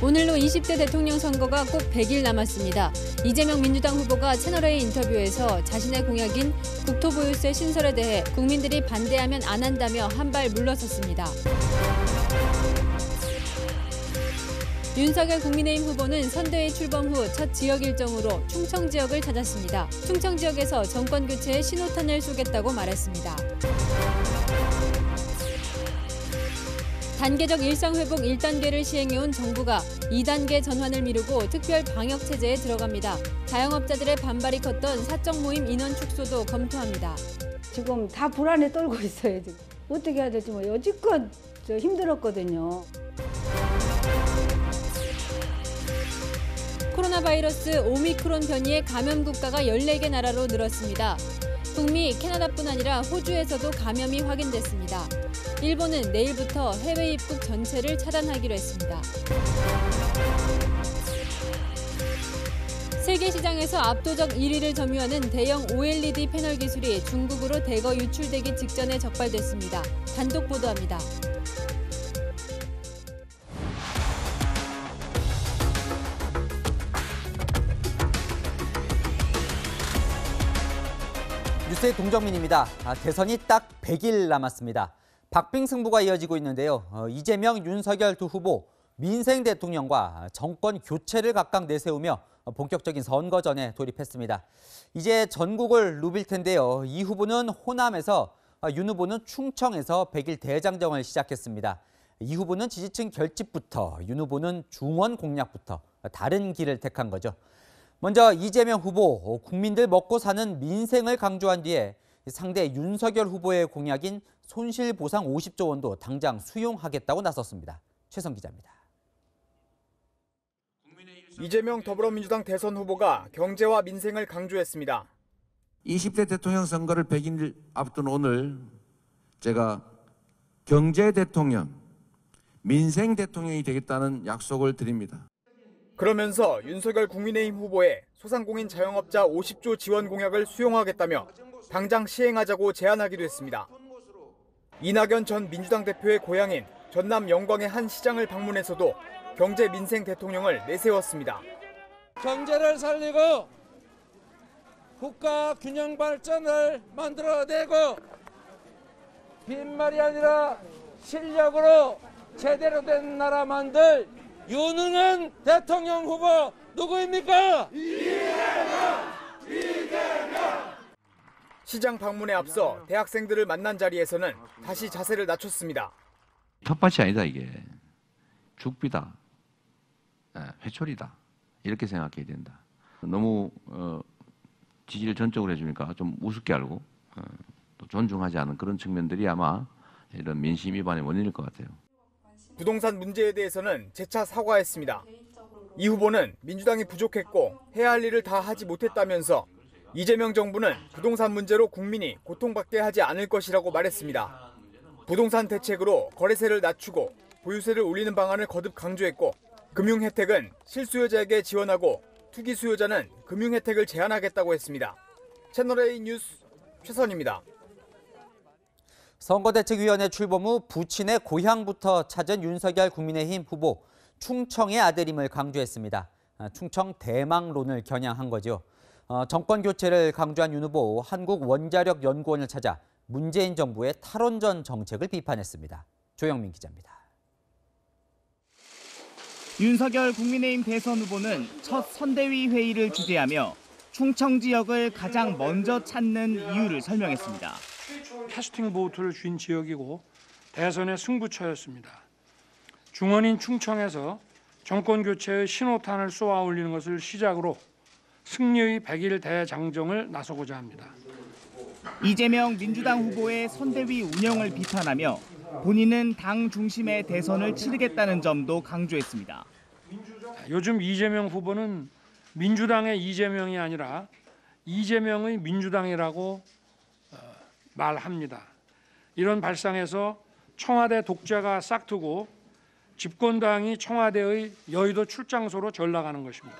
오늘로 20대 대통령 선거가 꼭 100일 남았습니다. 이재명 민주당 후보가 채널A 인터뷰에서 자신의 공약인 국토보유세 신설에 대해 국민들이 반대하면 안 한다며 한 발 물러섰습니다. 윤석열 국민의힘 후보는 선대위 출범 후 첫 지역 일정으로 충청 지역을 찾았습니다. 충청 지역에서 정권 교체에 신호탄을 쏘겠다고 말했습니다. 단계적 일상회복 1단계를 시행해온 정부가 2단계 전환을 미루고 특별 방역체제에 들어갑니다. 자영업자들의 반발이 컸던 사적 모임 인원 축소도 검토합니다. 지금 다 불안에 떨고 있어요. 지금. 어떻게 해야 될지 여지껏 힘들었거든요. 코로나 바이러스 오미크론 변이의 감염 국가가 14개 나라로 늘었습니다. 북미, 캐나다뿐 아니라 호주에서도 감염이 확인됐습니다. 일본은 내일부터 해외 입국 전체를 차단하기로 했습니다. 세계 시장에서 압도적 1위를 점유하는 대형 OLED 패널 기술이 중국으로 대거 유출되기 직전에 적발됐습니다. 단독 보도합니다. 뉴스의 동정민입니다. 대선이 딱 100일 남았습니다. 박빙 승부가 이어지고 있는데요. 이재명, 윤석열 두 후보 민생 대통령과 정권 교체를 각각 내세우며 본격적인 선거전에 돌입했습니다. 이제 전국을 누빌 텐데요. 이 후보는 호남에서, 윤 후보는 충청에서 100일 대장정을 시작했습니다. 이 후보는 지지층 결집부터, 윤 후보는 중원 공략부터 다른 길을 택한 거죠. 먼저 이재명 후보, 국민들 먹고 사는 민생을 강조한 뒤에 상대 윤석열 후보의 공약인 손실보상 50조 원도 당장 수용하겠다고 나섰습니다. 최성 기자입니다. 이재명 더불어민주당 대선 후보가 경제와 민생을 강조했습니다. 20대 대통령 선거를 100일 앞둔 오늘 제가 경제 대통령, 민생 대통령이 되겠다는 약속을 드립니다. 그러면서 윤석열 국민의힘 후보의 소상공인 자영업자 50조 지원 공약을 수용하겠다며 당장 시행하자고 제안하기도 했습니다. 이낙연 전 민주당 대표의 고향인 전남 영광의 한 시장을 방문해서도 경제 민생 대통령을 내세웠습니다. 경제를 살리고 국가 균형 발전을 만들어내고 빈말이 아니라 실력으로 제대로 된 나라 만들 유능한 대통령 후보 누구입니까? 이재명! 시장 방문에 앞서 대학생들을 만난 자리에서는 다시 자세를 낮췄습니다. 텃밭이 아니다 이게. 죽비다. 회초리다. 이렇게 생각해야 된다. 너무 지지를 전적으로 해주니까 좀 우습게 알고 또 존중하지 않은 그런 측면들이 아마 이런 민심 위반의 원인일 것 같아요. 부동산 문제에 대해서는 재차 사과했습니다. 이 후보는 민주당이 부족했고 해야 할 일을 다 하지 못했다면서 이재명 정부는 부동산 문제로 국민이 고통받게 하지 않을 것이라고 말했습니다. 부동산 대책으로 거래세를 낮추고 보유세를 올리는 방안을 거듭 강조했고 금융 혜택은 실수요자에게 지원하고 투기 수요자는 금융 혜택을 제한하겠다고 했습니다. 채널A 뉴스 최선입니다. 선거대책위원회 출범 후 부친의 고향부터 찾은 윤석열 국민의힘 후보, 충청의 아들임을 강조했습니다. 충청 대망론을 겨냥한 거죠. 정권 교체를 강조한 윤 후보, 한국원자력연구원을 찾아 문재인 정부의 탈원전 정책을 비판했습니다. 조영민 기자입니다. 윤석열 국민의힘 대선 후보는 첫 선대위 회의를 주재하며 충청 지역을 가장 먼저 찾는 이유를 설명했습니다. 캐스팅 보트를 쥔 지역이고 대선의 승부처였습니다. 중원인 충청에서 정권 교체의 신호탄을 쏘아 올리는 것을 시작으로 승리의 100일 대장정을 나서고자 합니다. 이재명 민주당 후보의 선대위 운영을 비판하며 본인은 당 중심의 대선을 치르겠다는 점도 강조했습니다. 요즘 이재명 후보는 민주당의 이재명이 아니라 이재명의 민주당이라고 말합니다. 이런 발상에서 청와대 독재가 싹트고 집권당이 청와대의 여의도 출장소로 전락하는 것입니다.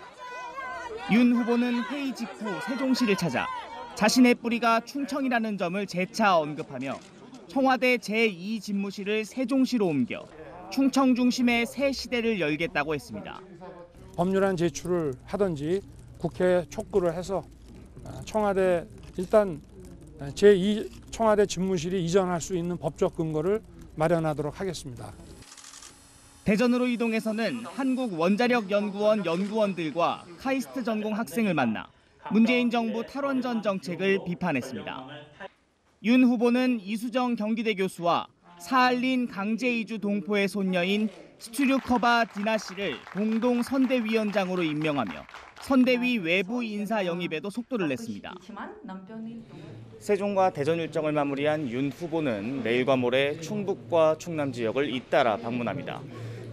윤 후보는 회의 직후 세종시를 찾아 자신의 뿌리가 충청이라는 점을 재차 언급하며 청와대 제2집무실을 세종시로 옮겨 충청 중심의 새 시대를 열겠다고 했습니다. 법률안 제출을 하든지 국회에 촉구를 해서 청와대 일단 제2 청와대 집무실이 이전할 수 있는 법적 근거를 마련하도록 하겠습니다. 대전으로 이동해서는 한국원자력연구원 연구원들과 카이스트 전공 학생을 만나 문재인 정부 탈원전 정책을 비판했습니다. 윤 후보는 이수정 경기대 교수와 사할린 강제이주 동포의 손녀인 스투류커바 디나 씨를 공동 선대위원장으로 임명하며 선대위 외부 인사 영입에도 속도를 냈습니다. 세종과 대전 일정을 마무리한 윤 후보는 내일과 모레 충북과 충남 지역을 잇따라 방문합니다.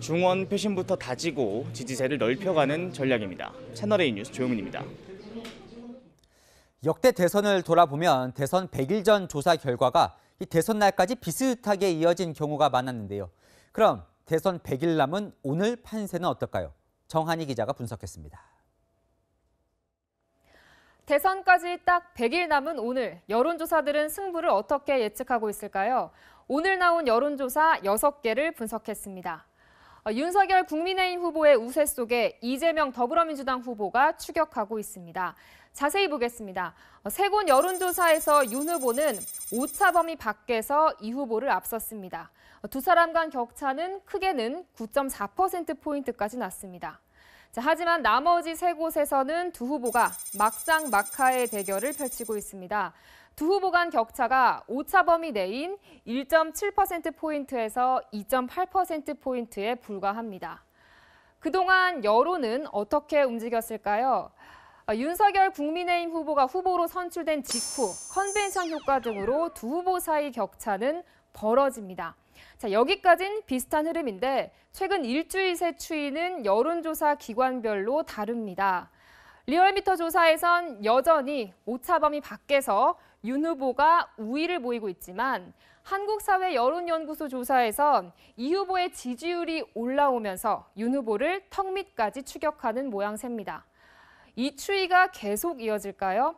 중원 표심부터 다지고 지지세를 넓혀가는 전략입니다. 채널A 뉴스 조용민입니다. 역대 대선을 돌아보면 대선 100일 전 조사 결과가 이 대선 날까지 비슷하게 이어진 경우가 많았는데요. 그럼 대선 100일 남은 오늘 판세는 어떨까요? 정한희 기자가 분석했습니다. 대선까지 딱 100일 남은 오늘, 여론조사들은 승부를 어떻게 예측하고 있을까요? 오늘 나온 여론조사 6개를 분석했습니다. 윤석열 국민의힘 후보의 우세 속에 이재명 더불어민주당 후보가 추격하고 있습니다. 자세히 보겠습니다. 세 곳 여론조사에서 윤 후보는 오차 범위 밖에서 이 후보를 앞섰습니다. 두 사람 간 격차는 크게는 9.4%포인트까지 났습니다. 하지만 나머지 세 곳에서는 두 후보가 막상막하의 대결을 펼치고 있습니다. 두 후보 간 격차가 오차 범위 내인 1.7%포인트에서 2.8%포인트에 불과합니다. 그동안 여론은 어떻게 움직였을까요? 윤석열 국민의힘 후보가 후보로 선출된 직후 컨벤션 효과 등으로 두 후보 사이 격차는 벌어집니다. 여기까진 비슷한 흐름인데 최근 일주일 새 추이는 여론조사 기관별로 다릅니다. 리얼미터 조사에선 여전히 오차 범위 밖에서 윤 후보가 우위를 보이고 있지만 한국사회여론연구소 조사에선 이 후보의 지지율이 올라오면서 윤 후보를 턱 밑까지 추격하는 모양새입니다. 이 추이가 계속 이어질까요?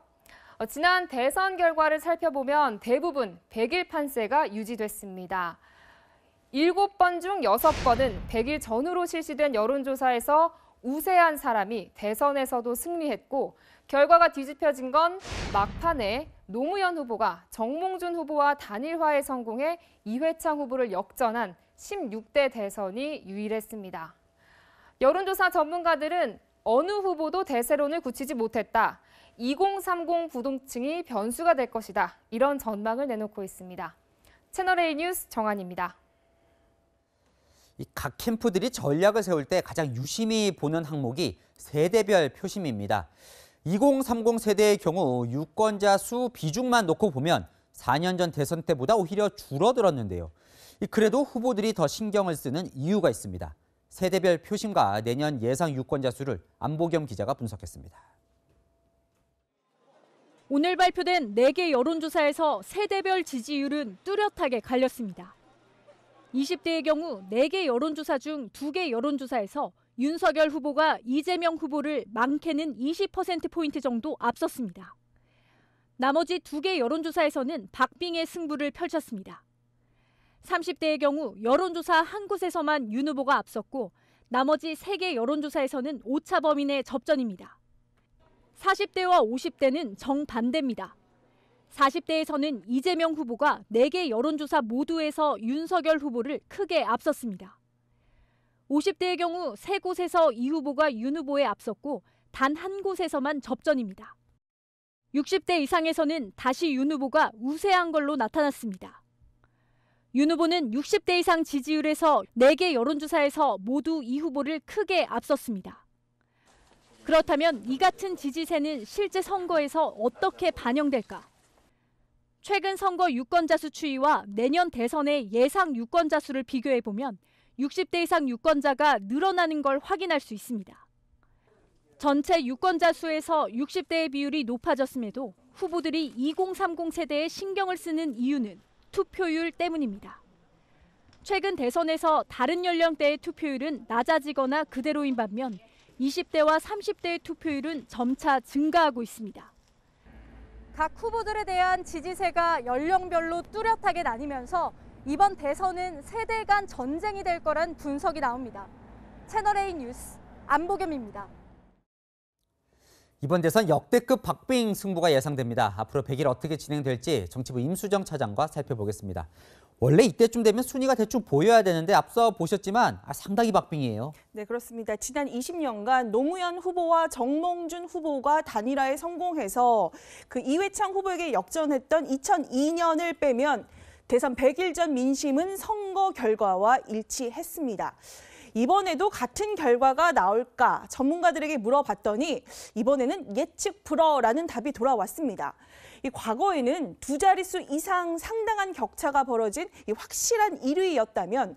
지난 대선 결과를 살펴보면 대부분 100일 판세가 유지됐습니다. 7번 중 6번은 100일 전후로 실시된 여론조사에서 우세한 사람이 대선에서도 승리했고 결과가 뒤집혀진 건 막판에 노무현 후보가 정몽준 후보와 단일화에 성공해 이회창 후보를 역전한 16대 대선이 유일했습니다. 여론조사 전문가들은 어느 후보도 대세론을 굳히지 못했다. 2030 부동층이 변수가 될 것이다. 이런 전망을 내놓고 있습니다. 채널A 뉴스 정한입니다. 각 캠프들이 전략을 세울 때 가장 유심히 보는 항목이 세대별 표심입니다. 2030 세대의 경우 유권자 수 비중만 놓고 보면 4년 전 대선 때보다 오히려 줄어들었는데요. 그래도 후보들이 더 신경을 쓰는 이유가 있습니다. 세대별 표심과 내년 예상 유권자 수를 안보겸 기자가 분석했습니다. 오늘 발표된 4개 여론조사에서 세대별 지지율은 뚜렷하게 갈렸습니다. 20대의 경우 4개 여론조사 중 2개 여론조사에서 윤석열 후보가 이재명 후보를 많게는 20%포인트 정도 앞섰습니다. 나머지 2개 여론조사에서는 박빙의 승부를 펼쳤습니다. 30대의 경우 여론조사 한 곳에서만 윤 후보가 앞섰고 나머지 3개 여론조사에서는 오차 범위 내 접전입니다. 40대와 50대는 정반대입니다. 40대에서는 이재명 후보가 4개 여론조사 모두에서 윤석열 후보를 크게 앞섰습니다. 50대의 경우 3곳에서 이 후보가 윤 후보에 앞섰고 단 한 곳에서만 접전입니다. 60대 이상에서는 다시 윤 후보가 우세한 걸로 나타났습니다. 윤 후보는 60대 이상 지지율에서 4개 여론조사에서 모두 이 후보를 크게 앞섰습니다. 그렇다면 이 같은 지지세는 실제 선거에서 어떻게 반영될까? 최근 선거 유권자 수 추이와 내년 대선의 예상 유권자 수를 비교해보면 60대 이상 유권자가 늘어나는 걸 확인할 수 있습니다. 전체 유권자 수에서 60대의 비율이 높아졌음에도 후보들이 2030 세대에 신경을 쓰는 이유는 투표율 때문입니다. 최근 대선에서 다른 연령대의 투표율은 낮아지거나 그대로인 반면 20대와 30대의 투표율은 점차 증가하고 있습니다. 각 후보들에 대한 지지세가 연령별로 뚜렷하게 나뉘면서 이번 대선은 세대 간 전쟁이 될 거란 분석이 나옵니다. 채널A 뉴스 안보겸입니다. 이번 대선 역대급 박빙 승부가 예상됩니다. 앞으로 100일 어떻게 진행될지 정치부 임수정 차장과 살펴보겠습니다. 원래 이때쯤 되면 순위가 대충 보여야 되는데 앞서 보셨지만 상당히 박빙이에요. 네, 그렇습니다. 지난 20년간 노무현 후보와 정몽준 후보가 단일화에 성공해서 그 이회창 후보에게 역전했던 2002년을 빼면 대선 100일 전 민심은 선거 결과와 일치했습니다. 이번에도 같은 결과가 나올까 전문가들에게 물어봤더니 이번에는 예측 불허라는 답이 돌아왔습니다. 이 과거에는 두 자릿수 이상 상당한 격차가 벌어진 이 확실한 1위였다면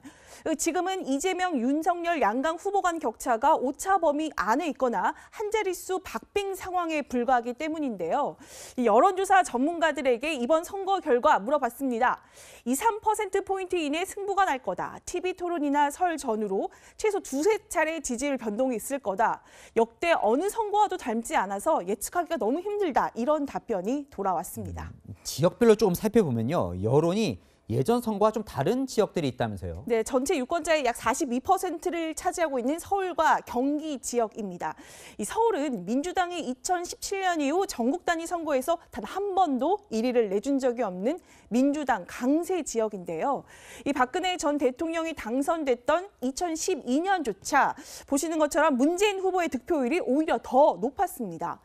지금은 이재명, 윤석열 양강 후보 간 격차가 오차 범위 안에 있거나 한 자릿수 박빙 상황에 불과하기 때문인데요. 이 여론조사 전문가들에게 이번 선거 결과 물어봤습니다. 2~3%포인트 이내 승부가 날 거다. TV토론이나 설 전후로 최소 2~3차례 지지율 변동이 있을 거다. 역대 어느 선거와도 닮지 않아서 예측하기가 너무 힘들다. 이런 답변이 돌아왔습니다. 지역별로 조금 살펴보면요. 여론이 예전 선거와 좀 다른 지역들이 있다면서요? 네, 전체 유권자의 약 42%를 차지하고 있는 서울과 경기 지역입니다. 이 서울은 민주당이 2017년 이후 전국 단위 선거에서 단 한 번도 1위를 내준 적이 없는 민주당 강세 지역인데요. 이 박근혜 전 대통령이 당선됐던 2012년조차 보시는 것처럼 문재인 후보의 득표율이 오히려 더 높았습니다.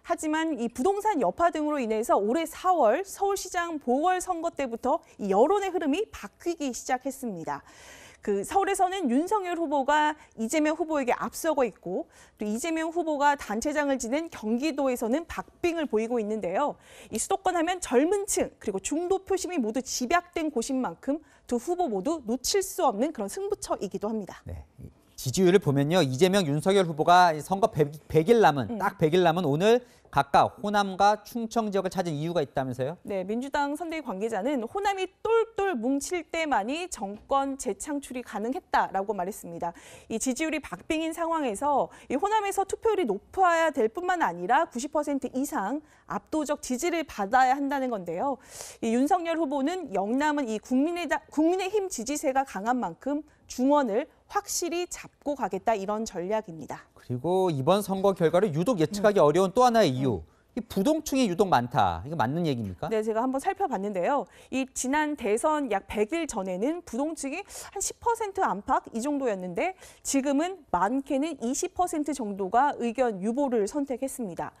하지만 이 부동산 여파 등으로 인해서 올해 4월 서울시장 보궐선거 때부터 이 여론의 흐름이 바뀌기 시작했습니다. 그 서울에서는 윤석열 후보가 이재명 후보에게 앞서고 있고 또 이재명 후보가 단체장을 지낸 경기도에서는 박빙을 보이고 있는데요. 이 수도권 하면 젊은 층 그리고 중도 표심이 모두 집약된 곳인 만큼 두 후보 모두 놓칠 수 없는 그런 승부처이기도 합니다. 네. 지지율을 보면요. 이재명, 윤석열 후보가 선거 100일 남은 딱 100일 남은 오늘 각각 호남과 충청 지역을 찾은 이유가 있다면서요? 네, 민주당 선대위 관계자는 호남이 똘똘 뭉칠 때만이 정권 재창출이 가능했다라고 말했습니다. 이 지지율이 박빙인 상황에서 이 호남에서 투표율이 높아야 될 뿐만 아니라 90% 이상 압도적 지지를 받아야 한다는 건데요. 이 윤석열 후보는 영남은 이 국민의힘 지지세가 강한 만큼 중원을 확실히 잡고 가겠다 이런 전략입니다. 그리고 이번 선거 결과를 유독 예측하기 어려운 또 하나의 이유. 이 부동층이 유독 많다. 이거 맞는 얘기입니까? 네, 제가 한번 살펴봤는데요. 이 지난 대선 약 100일 전에는 부동층이 한 10% 안팎 이 정도였는데 지금은 많게는 20% 정도가 의견 유보를 선택했습니다.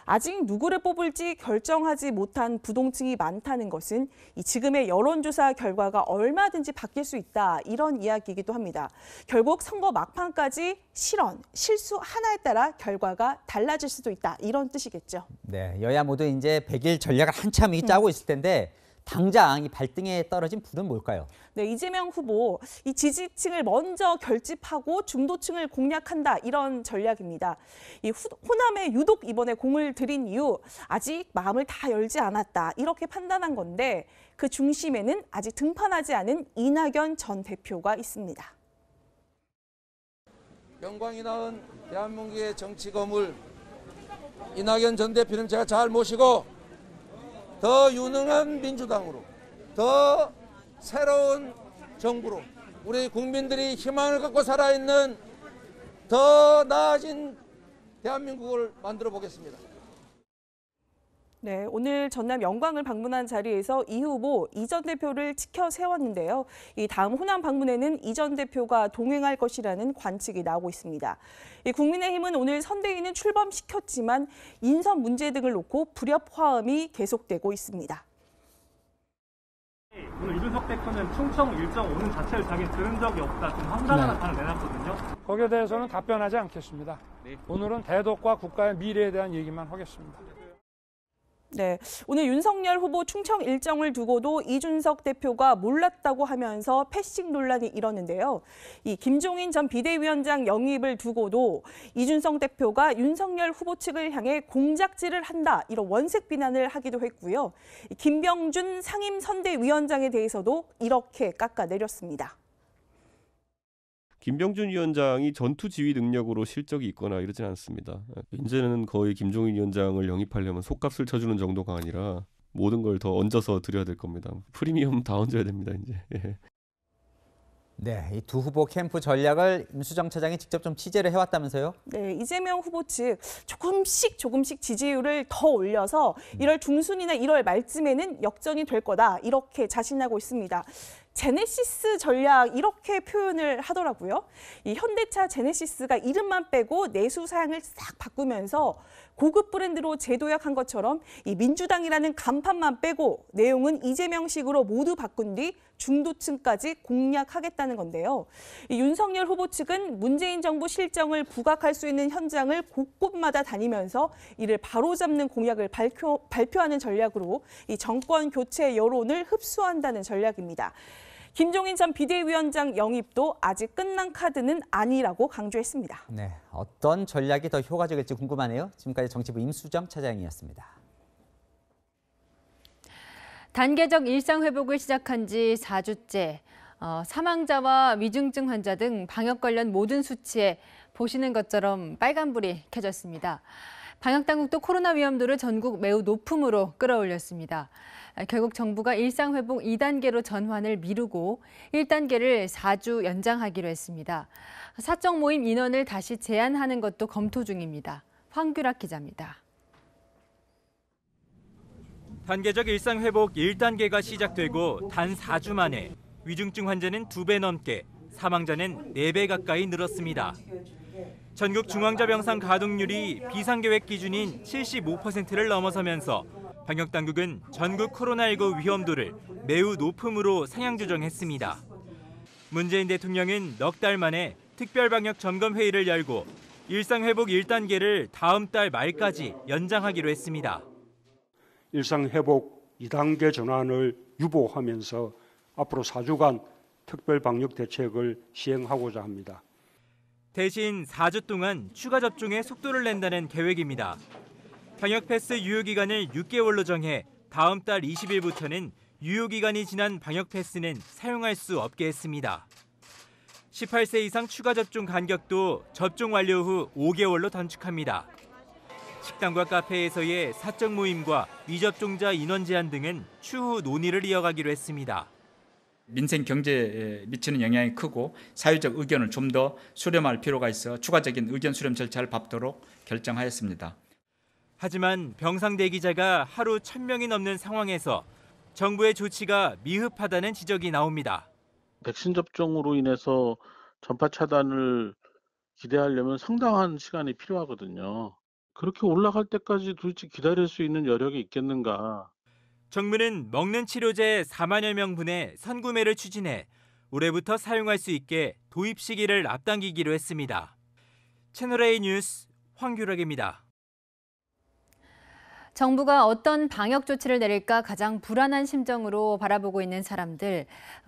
아직 누구를 뽑을지 결정하지 못한 부동층이 많다는 것은 이 지금의 여론조사 결과가 얼마든지 바뀔 수 있다 이런 이야기이기도 합니다. 결국 선거 막판까지 실수 하나에 따라 결과가 달라질 수도 있다 이런 뜻이겠죠. 네, 여야 모두 이제 100일 전략을 한참 짜고 있을 텐데 당장 이 발등에 떨어진 불은 뭘까요? 네, 이재명 후보 이 지지층을 먼저 결집하고 중도층을 공략한다 이런 전략입니다. 이 호남에 유독 이번에 공을 들인 이유 아직 마음을 다 열지 않았다 이렇게 판단한 건데 그 중심에는 아직 등판하지 않은 이낙연 전 대표가 있습니다. 영광이 낳은 대한민국의 정치 거물 이낙연 전 대표는 제가 잘 모시고 더 유능한 민주당으로, 더 새로운 정부로 우리 국민들이 희망을 갖고 살아있는 더 나아진 대한민국을 만들어 보겠습니다. 네, 오늘 전남 영광을 방문한 자리에서 이 후보 이 전 대표를 지켜 세웠는데요. 이 다음 호남 방문에는 이 전 대표가 동행할 것이라는 관측이 나오고 있습니다. 이 국민의힘은 오늘 선대위는 출범시켰지만 인선 문제 등을 놓고 불협화음이 계속되고 있습니다. 오늘 이준석 대표는 충청 일정 오는 자체를 자기 들은 적이 없다. 좀 황당한 답변을 내놨거든요. 거기에 대해서는 답변하지 않겠습니다. 오늘은 대덕과 국가의 미래에 대한 얘기만 하겠습니다. 네, 오늘 윤석열 후보 충청 일정을 두고도 이준석 대표가 몰랐다고 하면서 패싱 논란이 일었는데요. 이 김종인 전 비대위원장 영입을 두고도 이준석 대표가 윤석열 후보 측을 향해 공작질을 한다 이런 원색 비난을 하기도 했고요. 김병준 상임선대위원장에 대해서도 이렇게 깎아내렸습니다. 김병준 위원장이 전투 지휘 능력으로 실적이 있거나 이러진 않습니다. 이제는 거의 김종인 위원장을 영입하려면 속값을 쳐주는 정도가 아니라 모든 걸 더 얹어서 드려야 될 겁니다. 프리미엄 다 얹어야 됩니다, 이제. 예. 네, 이 두 후보 캠프 전략을 임수정 차장이 직접 좀 취재를 해왔다면서요? 네, 이재명 후보 측 조금씩 지지율을 더 올려서 1월 중순이나 1월 말쯤에는 역전이 될 거다, 이렇게 자신하고 있습니다. 제네시스 전략, 이렇게 표현을 하더라고요. 이 현대차 제네시스가 이름만 빼고 내수 사양을 싹 바꾸면서 고급 브랜드로 재도약한 것처럼 이 민주당이라는 간판만 빼고 내용은 이재명식으로 모두 바꾼 뒤 중도층까지 공략하겠다는 건데요. 이 윤석열 후보 측은 문재인 정부 실정을 부각할 수 있는 현장을 곳곳마다 다니면서 이를 바로잡는 공약을 발표하는 전략으로 이 정권 교체 여론을 흡수한다는 전략입니다. 김종인 전 비대위원장 영입도 아직 끝난 카드는 아니라고 강조했습니다. 네, 어떤 전략이 더 효과적일지 궁금하네요. 지금까지 정치부 임수정 차장이었습니다. 단계적 일상 회복을 시작한 지 4주째. 사망자와 위중증 환자 등 방역 관련 모든 수치에 보시는 것처럼 빨간불이 켜졌습니다. 방역당국도 코로나 위험도를 전국 매우 높음으로 끌어올렸습니다. 결국 정부가 일상회복 2단계로 전환을 미루고 1단계를 4주 연장하기로 했습니다. 사적 모임 인원을 다시 제한하는 것도 검토 중입니다. 황규락 기자입니다. 단계적 일상회복 1단계가 시작되고 단 4주 만에 위중증 환자는 2배 넘게, 사망자는 4배 가까이 늘었습니다. 전국 중환자병상 가동률이 비상계획 기준인 75%를 넘어서면서 방역당국은 전국 코로나19 위험도를 매우 높음으로 상향 조정했습니다. 문재인 대통령은 넉 달 만에 특별방역 점검회의를 열고 일상회복 1단계를 다음 달 말까지 연장하기로 했습니다. 일상회복 2단계 전환을 유보하면서 앞으로 4주간 특별방역 대책을 시행하고자 합니다. 대신 4주 동안 추가 접종에 속도를 낸다는 계획입니다. 방역 패스 유효기간을 6개월로 정해 다음 달 20일부터는 유효기간이 지난 방역 패스는 사용할 수 없게 했습니다. 18세 이상 추가 접종 간격도 접종 완료 후 5개월로 단축합니다. 식당과 카페에서의 사적 모임과 미접종자 인원 제한 등은 추후 논의를 이어가기로 했습니다. 민생 경제에 미치는 영향이 크고 사회적 의견을 좀 더 수렴할 필요가 있어 추가적인 의견 수렴 절차를 밟도록 결정하였습니다. 하지만 병상 대기자가 하루 1,000명이 넘는 상황에서 정부의 조치가 미흡하다는 지적이 나옵니다. 백신 접종으로 인해서 전파 차단을 기대하려면 상당한 시간이 필요하거든요. 그렇게 올라갈 때까지 도대체 기다릴 수 있는 여력이 있겠는가. 정부는 먹는 치료제 4만여 명분의 선구매를 추진해 올해부터 사용할 수 있게 도입 시기를 앞당기기로 했습니다. 채널A 뉴스 황규락입니다. 정부가 어떤 방역 조치를 내릴까 가장 불안한 심정으로 바라보고 있는 사람들,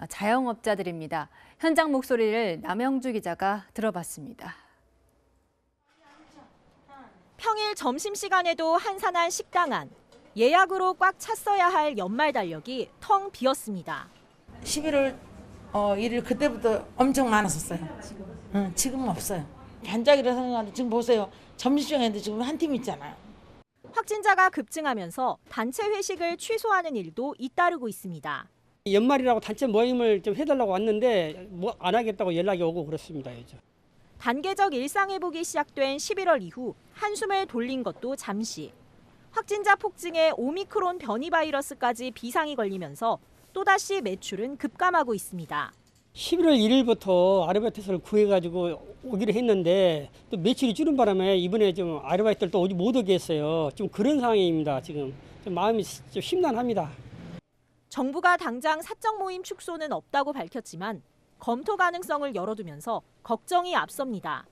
자영업자들입니다. 현장 목소리를 남영주 기자가 들어봤습니다. 평일 점심시간에도 한산한 식당 안. 예약으로 꽉 찼어야 할 연말 달력이 텅 비었습니다. 11월 1일 그때부터 엄청 많았었어요. 지금은 없어요. 반짝이라 생각하는데 지금 보세요. 점심시간에도 지금 한 팀 있잖아요. 확진자가 급증하면서 단체 회식을 취소하는 일도 잇따르고 있습니다. 연말이라고 단체 모임을 좀 해달라고 왔는데 뭐 안 하겠다고 연락이 오고 그렇습니다. 요즘. 단계적 일상회복이 시작된 11월 이후 한숨을 돌린 것도 잠시. 확진자 폭증에 오미크론 변이 바이러스까지 비상이 걸리면서 또다시 매출은 급감하고 있습니다. 11월 1일부터 아르바이트를 구해가지고 오기로 했는데 또 매출이 줄은 바람에 이번에 좀 아르바이트를 또 못 오게 했어요. 좀 그런 상황입니다. 지금 좀 마음이 좀 심란합니다. 정부가 당장 사적 모임 축소는 없다고 밝혔지만 검토 가능성을 열어두면서 걱정이 앞섭니다.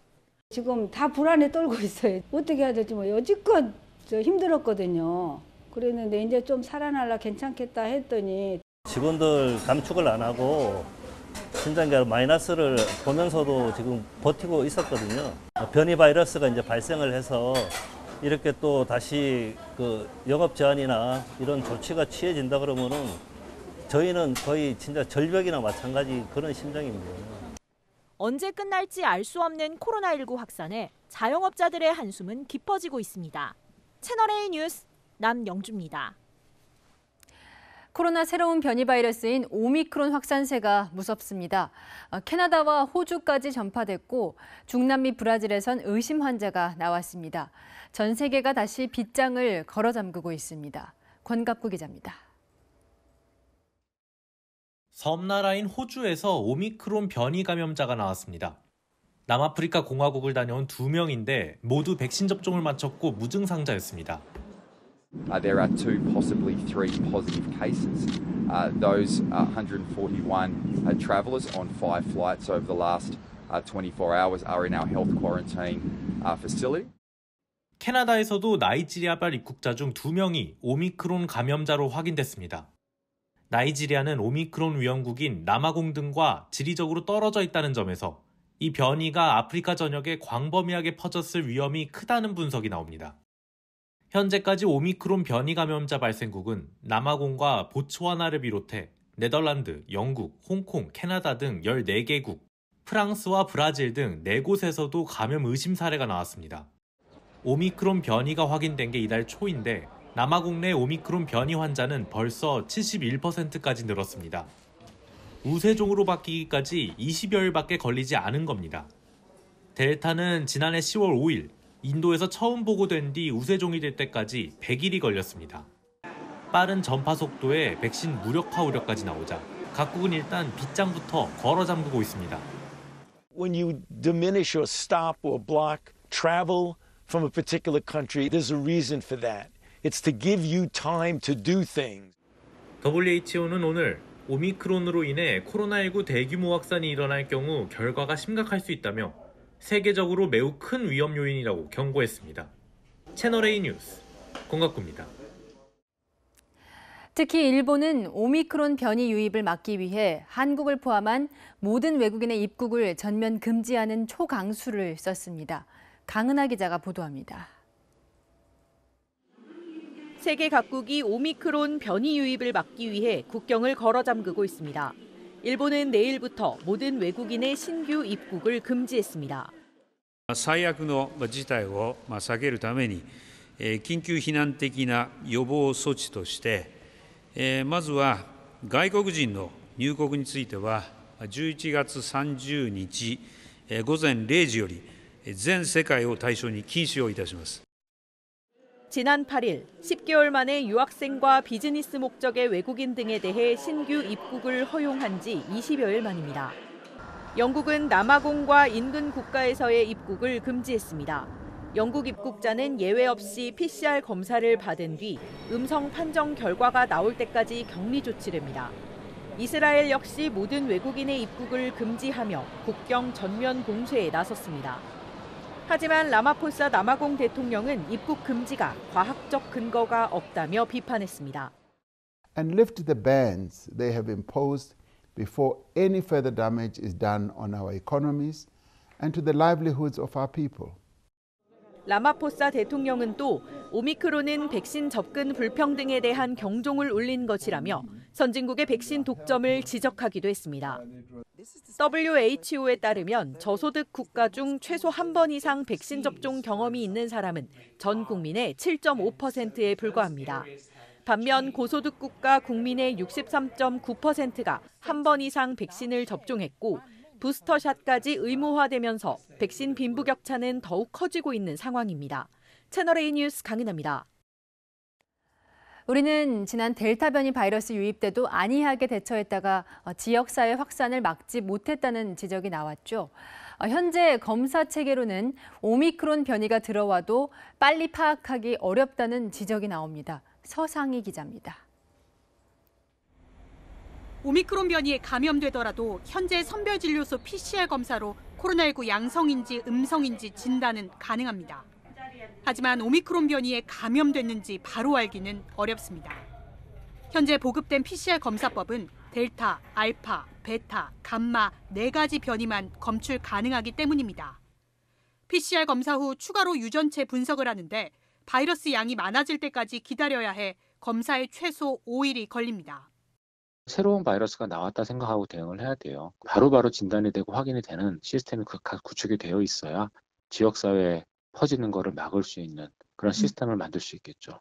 지금 다 불안에 떨고 있어요. 어떻게 해야 될지 여지껏 힘들었거든요. 그랬는데 이제 좀 살아날라 괜찮겠다 했더니 직원들 감축을 안 하고 신장계 마이너스를 보면서도 지금 버티고 있었거든요. 변이 바이러스가 이제 발생을 해서 이렇게 또 다시 그 영업 제한이나 이런 조치가 취해진다 그러면은 저희는 거의 진짜 절벽이나 마찬가지 그런 심정입니다. 언제 끝날지 알 수 없는 코로나19 확산에 자영업자들의 한숨은 깊어지고 있습니다. 채널A 뉴스 남영주입니다. 코로나 새로운 변이 바이러스인 오미크론 확산세가 무섭습니다. 캐나다와 호주까지 전파됐고 중남미 브라질에선 의심 환자가 나왔습니다. 전 세계가 다시 빗장을 걸어 잠그고 있습니다. 권갑구 기자입니다. 섬나라인 호주에서 오미크론 변이 감염자가 나왔습니다. 남아프리카 공화국을 다녀온 2명인데 모두 백신 접종을 마쳤고 무증상자였습니다. There are 2, possibly 3 positive cases. Those 141 travellers on 5 flights over the last 24 hours are in our health quarantine facility. 캐나다에서도 나이지리아발 입국자 중 2명이 오미크론 감염자로 확인됐습니다. 나이지리아는 오미크론 위험국인 남아공 등과 지리적으로 떨어져 있다는 점에서 이 변이가 아프리카 전역에 광범위하게 퍼졌을 위험이 크다는 분석이 나옵니다. 현재까지 오미크론 변이 감염자 발생국은 남아공과 보츠와나를 비롯해 네덜란드, 영국, 홍콩, 캐나다 등 14개국, 프랑스와 브라질 등 4곳에서도 감염 의심 사례가 나왔습니다. 오미크론 변이가 확인된 게 이달 초인데 남아공 내 오미크론 변이 환자는 벌써 71%까지 늘었습니다. 우세종으로 바뀌기까지 20여일밖에 걸리지 않은 겁니다. 델타는 지난해 10월 5일 인도에서 처음 보고된 뒤 우세종이 될 때까지 100일이 걸렸습니다. 빠른 전파 속도에 백신 무력화 우려까지 나오자 각국은 일단 빗장부터 걸어 잠그고 있습니다. When you diminish or stop or block travel from a particular country, there's a reason for that. It's to give you time to do things. WHO는 오늘 오미크론으로 인해 코로나19 대규모 확산이 일어날 경우 결과가 심각할 수 있다며 세계적으로 매우 큰 위험 요인이라고 경고했습니다. 채널A 뉴스 권갑구입니다. 특히 일본은 오미크론 변이 유입을 막기 위해 한국을 포함한 모든 외국인의 입국을 전면 금지하는 초강수를 썼습니다. 강은하 기자가 보도합니다. 세계 각국이 오미크론 변이 유입을 막기 위해 국경을 걸어 잠그고 있습니다. 일본은 내일부터 모든 외국인의 신규 입국을 금지했습니다. 最悪の事態を避けるために緊急避難的な予防措置としてまずは外国人の入国については11月30日午前0時より全世界を対象に禁止をいたします。 지난 8일 10개월 만에 유학생과 비즈니스 목적의 외국인 등에 대해 신규 입국을 허용한 지 20여일 만입니다. 영국은 남아공과 인근 국가에서의 입국을 금지했습니다. 영국 입국자는 예외 없이 PCR 검사를 받은 뒤 음성 판정 결과가 나올 때까지 격리 조치됩니다. 이스라엘 역시 모든 외국인의 입국을 금지하며 국경 전면 봉쇄에 나섰습니다. 하지만 라마포사 남아공 대통령은 입국 금지가 과학적 근거가 없다며 비판했습니다. And lift the bans they have imposed before any further damage is done on our economies and to the livelihoods of our people. 라마포사 대통령은 또 오미크론은 백신 접근 불평등에 대한 경종을 울린 것이라며 선진국의 백신 독점을 지적하기도 했습니다. WHO에 따르면 저소득 국가 중 최소 한 번 이상 백신 접종 경험이 있는 사람은 전 국민의 7.5%에 불과합니다. 반면 고소득 국가 국민의 63.9%가 한 번 이상 백신을 접종했고 부스터샷까지 의무화되면서 백신 빈부격차는 더욱 커지고 있는 상황입니다. 채널A 뉴스 강은하입니다. 우리는 지난 델타 변이 바이러스 유입 때도 안이하게 대처했다가 지역사회 확산을 막지 못했다는 지적이 나왔죠. 현재 검사 체계로는 오미크론 변이가 들어와도 빨리 파악하기 어렵다는 지적이 나옵니다. 서상희 기자입니다. 오미크론 변이에 감염되더라도 현재 선별진료소 PCR 검사로 코로나19 양성인지 음성인지 진단은 가능합니다. 하지만 오미크론 변이에 감염됐는지 바로 알기는 어렵습니다. 현재 보급된 PCR 검사법은 델타, 알파, 베타, 감마 4가지 변이만 검출 가능하기 때문입니다. PCR 검사 후 추가로 유전체 분석을 하는데 바이러스 양이 많아질 때까지 기다려야 해 검사에 최소 5일이 걸립니다. 새로운 바이러스가 나왔다 생각하고 대응을 해야 돼요. 바로바로 진단이 되고 확인이 되는 시스템이 구축이 되어 있어야 지역사회에 퍼지는 것을 막을 수 있는 그런 시스템을 만들 수 있겠죠.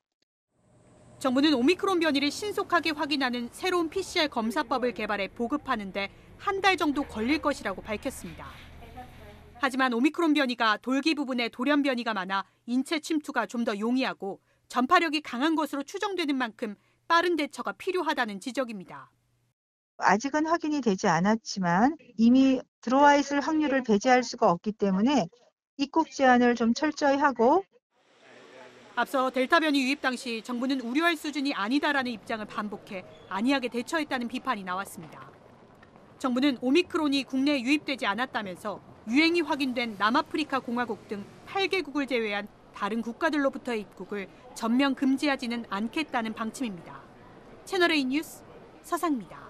정부는 오미크론 변이를 신속하게 확인하는 새로운 PCR 검사법을 개발해 보급하는데 한 달 정도 걸릴 것이라고 밝혔습니다. 하지만 오미크론 변이가 돌기 부분에 돌연 변이가 많아 인체 침투가 좀 더 용이하고 전파력이 강한 것으로 추정되는 만큼 빠른 대처가 필요하다는 지적입니다. 아직은 확인이 되지 않았지만 이미 들어와 있을 확률을 배제할 수가 없기 때문에 입국 제한을 좀 철저히 하고 앞서 델타 변이 유입 당시 정부는 우려할 수준이 아니다라는 입장을 반복해 안이하게 대처했다는 비판이 나왔습니다. 정부는 오미크론이 국내에 유입되지 않았다면서 유행이 확인된 남아프리카 공화국 등 8개국을 제외한 다른 국가들로부터의 입국을 전면 금지하지는 않겠다는 방침입니다. 채널A 뉴스 서상입니다.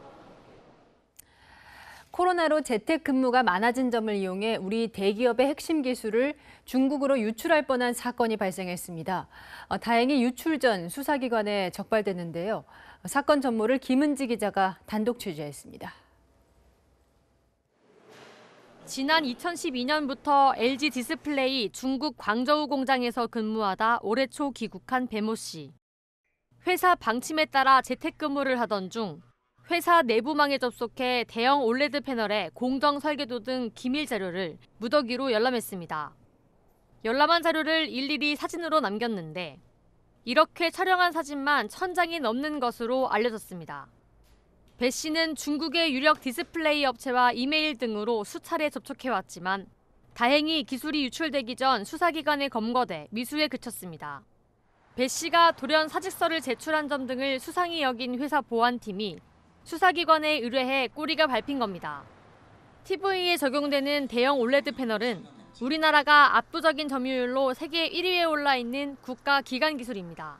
코로나로 재택근무가 많아진 점을 이용해 우리 대기업의 핵심 기술을 중국으로 유출할 뻔한 사건이 발생했습니다. 다행히 유출 전 수사기관에 적발됐는데요. 사건 전모를 김은지 기자가 단독 취재했습니다. 지난 2012년부터 LG 디스플레이 중국 광저우 공장에서 근무하다 올해 초 귀국한 배모 씨. 회사 방침에 따라 재택근무를 하던 중 회사 내부망에 접속해 대형 올레드 패널에 공정 설계도 등 기밀 자료를 무더기로 열람했습니다. 열람한 자료를 일일이 사진으로 남겼는데 이렇게 촬영한 사진만 1000장이 넘는 것으로 알려졌습니다. 배 씨는 중국의 유력 디스플레이 업체와 이메일 등으로 수차례 접촉해왔지만 다행히 기술이 유출되기 전 수사기관에 검거돼 미수에 그쳤습니다. 배 씨가 돌연 사직서를 제출한 점 등을 수상히 여긴 회사 보안팀이 수사기관에 의뢰해 꼬리가 밟힌 겁니다. TV에 적용되는 대형 올레드 패널은 우리나라가 압도적인 점유율로 세계 1위에 올라 있는 국가 기관 기술입니다.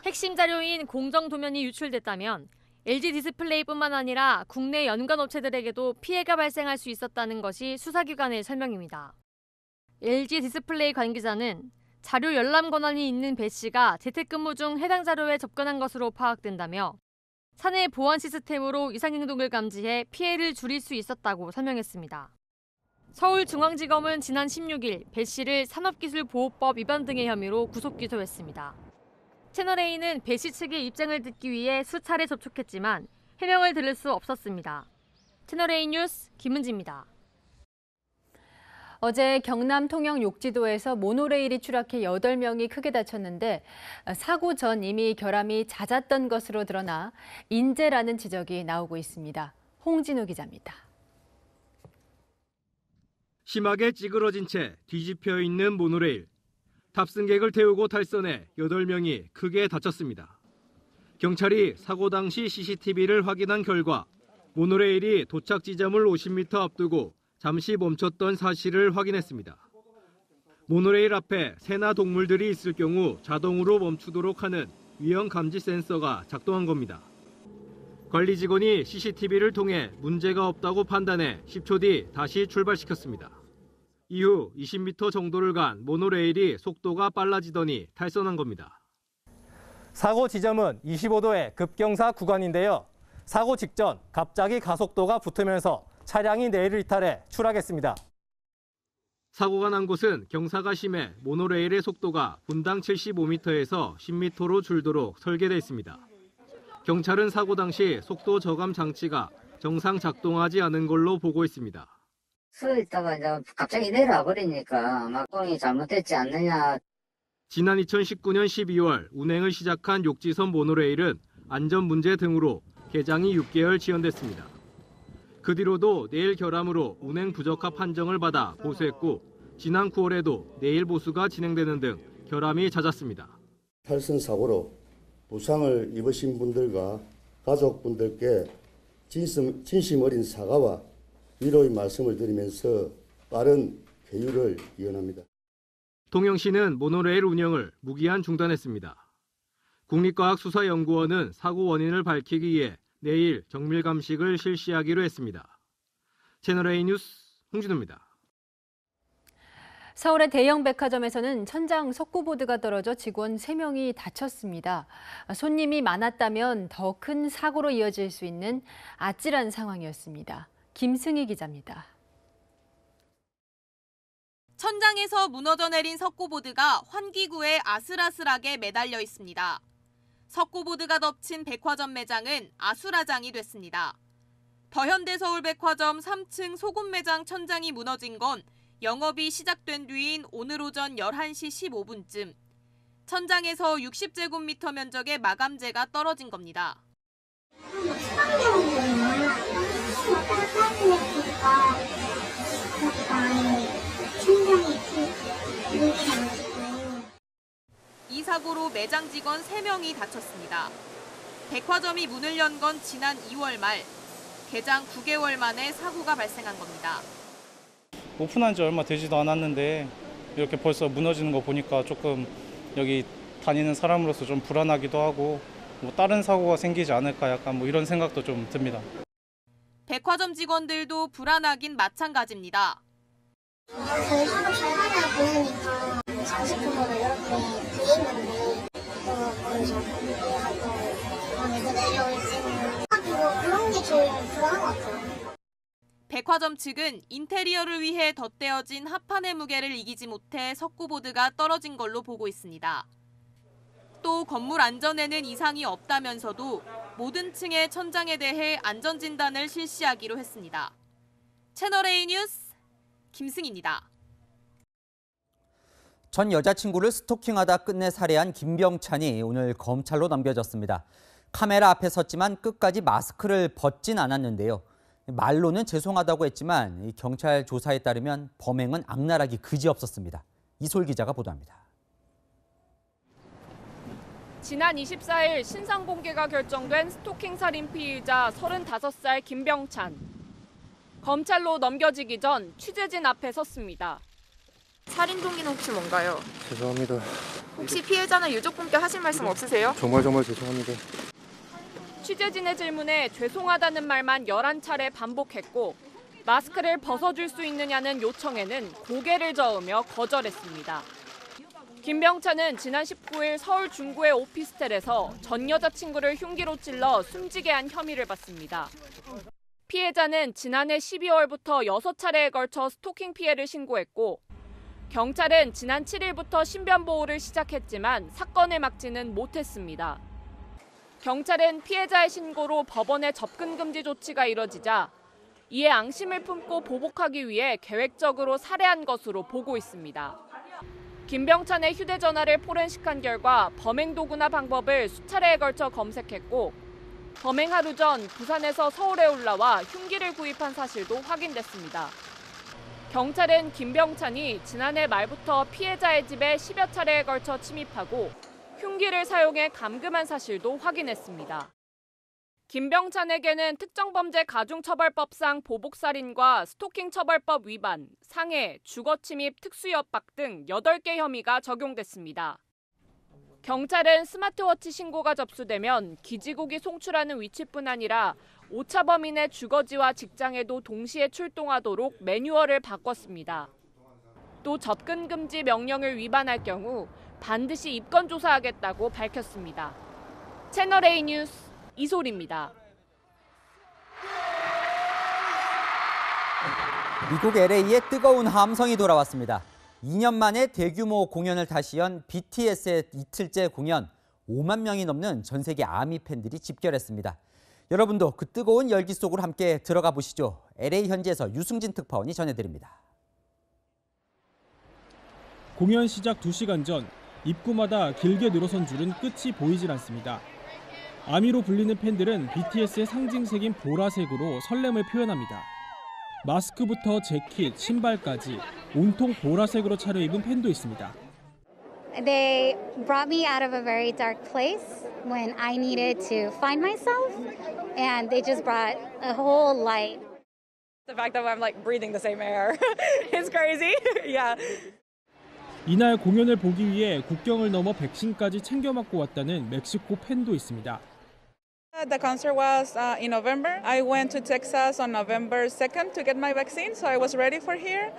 핵심 자료인 공정 도면이 유출됐다면 LG 디스플레이뿐만 아니라 국내 연관 업체들에게도 피해가 발생할 수 있었다는 것이 수사기관의 설명입니다. LG 디스플레이 관계자는 자료 열람 권한이 있는 배 씨가 재택근무 중 해당 자료에 접근한 것으로 파악된다며 사내 보안 시스템으로 이상행동을 감지해 피해를 줄일 수 있었다고 설명했습니다. 서울중앙지검은 지난 16일 배 씨를 산업기술보호법 위반 등의 혐의로 구속 기소했습니다. 채널A는 배 씨 측의 입장을 듣기 위해 수차례 접촉했지만 해명을 들을 수 없었습니다. 채널A 뉴스 김은지입니다. 어제 경남 통영 욕지도에서 모노레일이 추락해 8명이 크게 다쳤는데 사고 전 이미 결함이 잦았던 것으로 드러나 인재라는 지적이 나오고 있습니다. 홍진우 기자입니다. 심하게 찌그러진 채 뒤집혀 있는 모노레일. 탑승객을 태우고 탈선해 8명이 크게 다쳤습니다. 경찰이 사고 당시 CCTV를 확인한 결과 모노레일이 도착 지점을 50m 앞두고 잠시 멈췄던 사실을 확인했습니다. 모노레일 앞에 새나 동물들이 있을 경우 자동으로 멈추도록 하는 위험 감지 센서가 작동한 겁니다. 관리 직원이 CCTV를 통해 문제가 없다고 판단해 10초 뒤 다시 출발시켰습니다. 이후 20m 정도를 간 모노레일이 속도가 빨라지더니 탈선한 겁니다. 사고 지점은 25도의 급경사 구간인데요. 사고 직전 갑자기 가속도가 붙으면서 차량이 내일을 이탈해 추락했습니다. 사고가 난 곳은 경사가 심해 모노레일의 속도가 분당 75m에서 10m로 줄도록 설계되어 있습니다. 경찰은 사고 당시 속도 저감 장치가 정상 작동하지 않은 걸로 보고 있습니다. 서 있다가 이제 갑자기 내려와 버리니까 막동이 잘못됐지 않느냐. 지난 2019년 12월 운행을 시작한 욕지선 모노레일은 안전 문제 등으로 개장이 6개월 지연됐습니다. 그 뒤로도 내일 결함으로 운행 부적합 판정을 받아 보수했고 지난 9월에도 내일 보수가 진행되는 등 결함이 잦았습니다. 탈선 사고로 부상을 입으신 분들과 가족분들께 진심 어린 사과와 위로의 말씀을 드리면서 빠른 쾌유를 기원합니다. 통영시는 모노레일 운영을 무기한 중단했습니다. 국립과학수사연구원은 사고 원인을 밝히기 위해 내일 정밀 감식을 실시하기로 했습니다. 채널A 뉴스 홍진우입니다. 서울의 대형 백화점에서는 천장 석고보드가 떨어져 직원 3명이 다쳤습니다. 손님이 많았다면 더 큰 사고로 이어질 수 있는 아찔한 상황이었습니다. 김승희 기자입니다. 천장에서 무너져 내린 석고보드가 환기구에 아슬아슬하게 매달려 있습니다. 석고보드가 덮친 백화점 매장은 아수라장이 됐습니다. 더현대 서울백화점 3층 소금 매장 천장이 무너진 건 영업이 시작된 뒤인 오늘 오전 11시 15분쯤. 천장에서 60제곱미터 면적의 마감재가 떨어진 겁니다. 이 사고로 매장 직원 3명이 다쳤습니다. 백화점이 문을 연 건 지난 2월 말. 개장 9개월 만에 사고가 발생한 겁니다. 오픈한 지 얼마 되지도 않았는데 이렇게 벌써 무너지는 거 보니까 조금 여기 다니는 사람으로서 좀 불안하기도 하고 뭐 다른 사고가 생기지 않을까 약간 뭐 이런 생각도 좀 듭니다. 백화점 직원들도 불안하긴 마찬가지입니다. 저희 사업 잘 하냐 보니까 장식품으로 이렇게 돼 있는데 또 거기서 내려올지는 그런 게 제일 불안한 것 같아요. 백화점 측은 인테리어를 위해 덧대어진 합판의 무게를 이기지 못해 석고보드가 떨어진 걸로 보고 있습니다. 또 건물 안전에는 이상이 없다면서도 모든 층의 천장에 대해 안전진단을 실시하기로 했습니다. 채널A 뉴스 김승희입니다. 전 여자친구를 스토킹하다 끝내 살해한 김병찬이 오늘 검찰로 넘겨졌습니다. 카메라 앞에 섰지만 끝까지 마스크를 벗진 않았는데요. 말로는 죄송하다고 했지만 경찰 조사에 따르면 범행은 악랄하기 그지없었습니다. 이솔 기자가 보도합니다. 지난 24일 신상 공개가 결정된 스토킹 살인 피의자 35살 김병찬. 검찰로 넘겨지기 전 취재진 앞에 섰습니다. 살인 동기는 혹시 뭔가요? 죄송합니다. 혹시 피해자나 유족분께 하실 말씀 없으세요? 정말 죄송합니다. 취재진의 질문에 죄송하다는 말만 11차례 반복했고 마스크를 벗어줄 수 있느냐는 요청에는 고개를 저으며 거절했습니다. 김병찬은 지난 19일 서울 중구의 오피스텔에서 전 여자친구를 흉기로 찔러 숨지게 한 혐의를 받습니다. 피해자는 지난해 12월부터 6차례에 걸쳐 스토킹 피해를 신고했고 경찰은 지난 7일부터 신변 보호를 시작했지만 사건을 막지는 못했습니다. 경찰은 피해자의 신고로 법원에 접근 금지 조치가 이뤄지자 이에 앙심을 품고 보복하기 위해 계획적으로 살해한 것으로 보고 있습니다. 김병찬의 휴대전화를 포렌식한 결과 범행 도구나 방법을 수차례에 걸쳐 검색했고 범행 하루 전 부산에서 서울에 올라와 흉기를 구입한 사실도 확인됐습니다. 경찰은 김병찬이 지난해 말부터 피해자의 집에 10여 차례에 걸쳐 침입하고 흉기를 사용해 감금한 사실도 확인했습니다. 김병찬에게는 특정범죄가중처벌법상 보복살인과 스토킹처벌법 위반, 상해, 주거침입, 특수협박 등 8개 혐의가 적용됐습니다. 경찰은 스마트워치 신고가 접수되면 기지국이 송출하는 위치뿐 아니라 오차 범인의 주거지와 직장에도 동시에 출동하도록 매뉴얼을 바꿨습니다. 또 접근 금지 명령을 위반할 경우 반드시 입건 조사하겠다고 밝혔습니다. 채널A 뉴스 이솔입니다. 미국 LA에 뜨거운 함성이 돌아왔습니다. 2년 만에 대규모 공연을 다시 연 BTS의 이틀째 공연, 5만 명이 넘는 전 세계 아미 팬들이 집결했습니다. 여러분도 그 뜨거운 열기 속으로 함께 들어가 보시죠. LA 현지에서 유승진 특파원이 전해드립니다. 공연 시작 2시간 전 입구마다 길게 늘어선 줄은 끝이 보이질 않습니다. 아미로 불리는 팬들은 BTS의 상징색인 보라색으로 설렘을 표현합니다. 마스크부터 재킷, 신발까지 온통 보라색으로 차려입은 팬도 있습니다. They brought me out of a very dark place when I needed to find myself, and they just brought a whole light. The fact that I'm like breathing the same air is crazy. Yeah. 이날 공연을 보기 위해 국경을 넘어 백신까지 챙겨 맞고 왔다는 멕시코 팬도 있습니다. The concert was in November. I went to Texas on November 2nd to get my vaccine, so I was ready for here.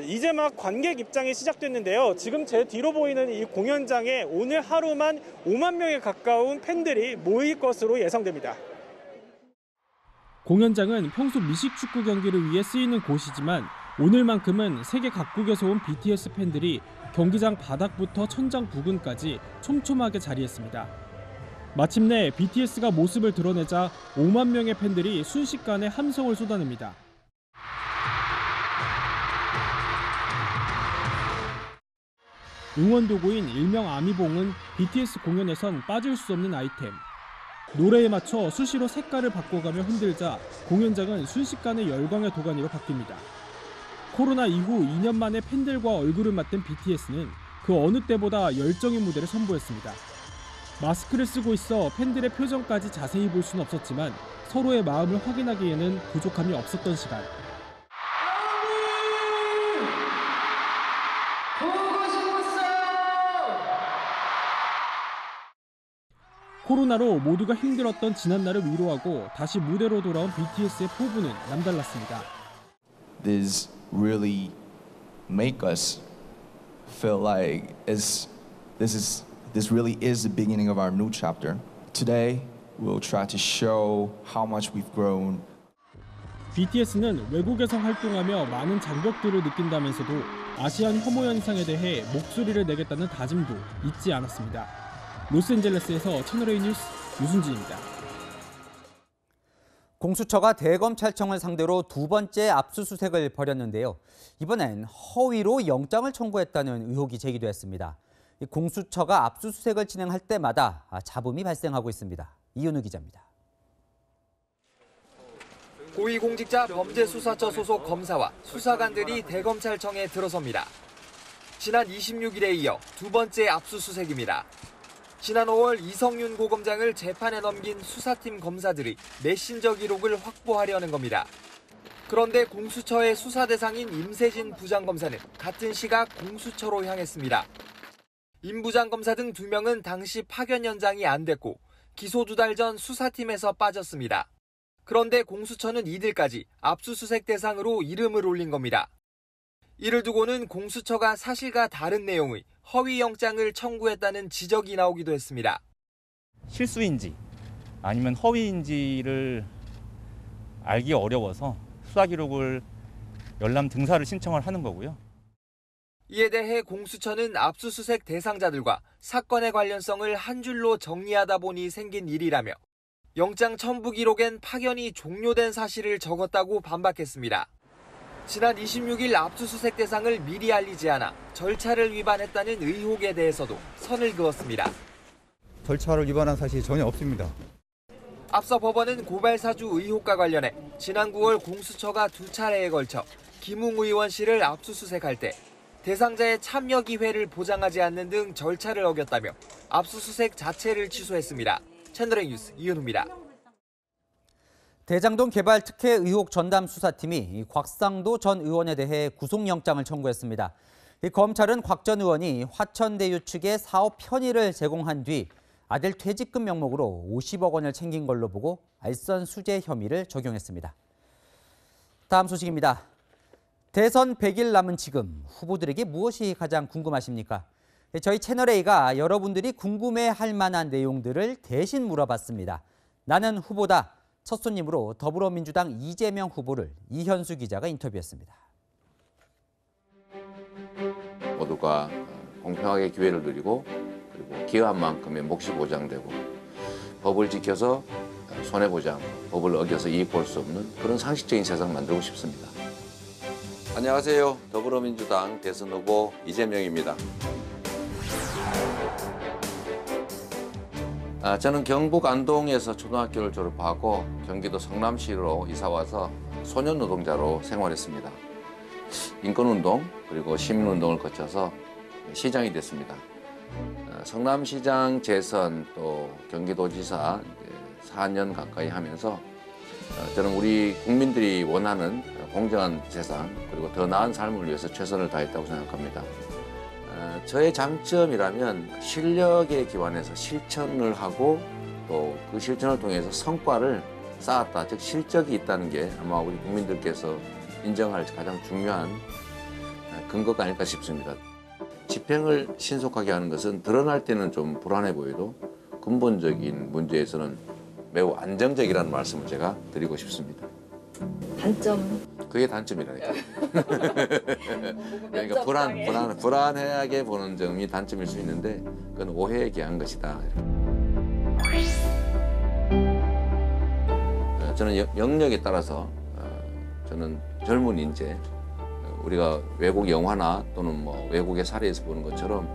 이제 막 관객 입장이 시작됐는데요. 지금 제 뒤로 보이는 이 공연장에 오늘 하루만 5만 명에 가까운 팬들이 모일 것으로 예상됩니다. 공연장은 평소 미식 축구 경기를 위해 쓰이는 곳이지만 오늘만큼은 세계 각국에서 온 BTS 팬들이 경기장 바닥부터 천장 부근까지 촘촘하게 자리했습니다. 마침내 BTS가 모습을 드러내자 5만 명의 팬들이 순식간에 함성을 쏟아냅니다. 응원 도구인 일명 아미봉은 BTS 공연에선 빠질 수 없는 아이템. 노래에 맞춰 수시로 색깔을 바꿔가며 흔들자 공연장은 순식간에 열광의 도가니로 바뀝니다. 코로나 이후 2년 만에 팬들과 얼굴을 맞댄 BTS는 그 어느 때보다 열정의 무대를 선보였습니다. 마스크를 쓰고 있어 팬들의 표정까지 자세히 볼 수는 없었지만 서로의 마음을 확인하기에는 부족함이 없었던 시간. 코로나로 모두가 힘들었던 지난날을 위로하고 다시 무대로 돌아온 BTS의 포부는 남달랐습니다. This really make us feel like this really is the beginning of our new chapter. Today, we'll try to show how much we've grown. BTS는 외국에서 활동하며 많은 장벽들을 느낀다면서도 아시안 혐오 현상에 대해 목소리를 내겠다는 다짐도 잊지 않았습니다. 로스앤젤레스에서 채널A 뉴스 유순진입니다. 공수처가 대검찰청을 상대로 두 번째 압수수색을 벌였는데요. 이번엔 허위로 영장을 청구했다는 의혹이 제기됐습니다. 공수처가 압수수색을 진행할 때마다 잡음이 발생하고 있습니다. 이윤우 기자입니다. 고위공직자 범죄수사처 소속 검사와 수사관들이 대검찰청에 들어섭니다. 지난 26일에 이어 두 번째 압수수색입니다. 지난 5월 이성윤 고검장을 재판에 넘긴 수사팀 검사들이 메신저 기록을 확보하려는 겁니다. 그런데 공수처의 수사 대상인 임세진 부장검사는 같은 시각 공수처로 향했습니다. 임 부장검사 등 2명은 당시 파견 연장이 안 됐고 기소 2달 전 수사팀에서 빠졌습니다. 그런데 공수처는 이들까지 압수수색 대상으로 이름을 올린 겁니다. 이를 두고는 공수처가 사실과 다른 내용의 허위 영장을 청구했다는 지적이 나오기도 했습니다. 실수인지 아니면 허위인지를 알기 어려워서 수사 기록을 열람 등사를 신청을 하는 거고요. 이에 대해 공수처는 압수수색 대상자들과 사건의 관련성을 한 줄로 정리하다 보니 생긴 일이라며 영장 첨부 기록엔 파견이 종료된 사실을 적었다고 반박했습니다. 지난 26일 압수수색 대상을 미리 알리지 않아 절차를 위반했다는 의혹에 대해서도 선을 그었습니다. 절차를 위반한 사실이 전혀 없습니다. 앞서 법원은 고발사주 의혹과 관련해 지난 9월 공수처가 2차례에 걸쳐 김웅 의원 씨를 압수수색할 때 대상자의 참여 기회를 보장하지 않는 등 절차를 어겼다며 압수수색 자체를 취소했습니다. 채널A 뉴스 이은우입니다. 대장동 개발 특혜 의혹 전담 수사팀이 곽상도 전 의원에 대해 구속영장을 청구했습니다. 검찰은 곽 전 의원이 화천대유 측에 사업 편의를 제공한 뒤 아들 퇴직금 명목으로 50억 원을 챙긴 걸로 보고 알선 수재 혐의를 적용했습니다. 다음 소식입니다. 대선 100일 남은 지금 후보들에게 무엇이 가장 궁금하십니까? 저희 채널A가 여러분들이 궁금해할 만한 내용들을 대신 물어봤습니다. 나는 후보다. 첫 손님으로 더불어민주당 이재명 후보를 이현수 기자가 인터뷰했습니다. 모두가 공평하게 기회를 누리고 그리고 기여한 만큼의 몫이 보장되고 법을 지켜서 손해보지 않고 법을 어겨서 이익 볼 수 없는 그런 상식적인 세상 만들고 싶습니다. 안녕하세요. 더불어민주당 대선 후보 이재명입니다. 저는 경북 안동에서 초등학교를 졸업하고 경기도 성남시로 이사와서 소년노동자로 생활했습니다. 인권운동 그리고 시민운동을 거쳐서 시장이 됐습니다. 성남시장 재선 또 경기도지사 4년 가까이 하면서 저는 우리 국민들이 원하는 공정한 세상 그리고 더 나은 삶을 위해서 최선을 다했다고 생각합니다. 저의 장점이라면 실력에 기반해서 실천을 하고 또 그 실천을 통해서 성과를 쌓았다, 즉 실적이 있다는 게 아마 우리 국민들께서 인정할 가장 중요한 근거가 아닐까 싶습니다. 집행을 신속하게 하는 것은 드러날 때는 좀 불안해 보여도 근본적인 문제에서는 매우 안정적이라는 말씀을 제가 드리고 싶습니다. 단점? 그게 단점이라니까. 그러니까 불안하게 보는 점이 단점일 수 있는데 그건 오해에 기한 것이다. 저는 영역에 따라서 저는 젊은 인재, 우리가 외국 영화나 또는 뭐 외국의 사례에서 보는 것처럼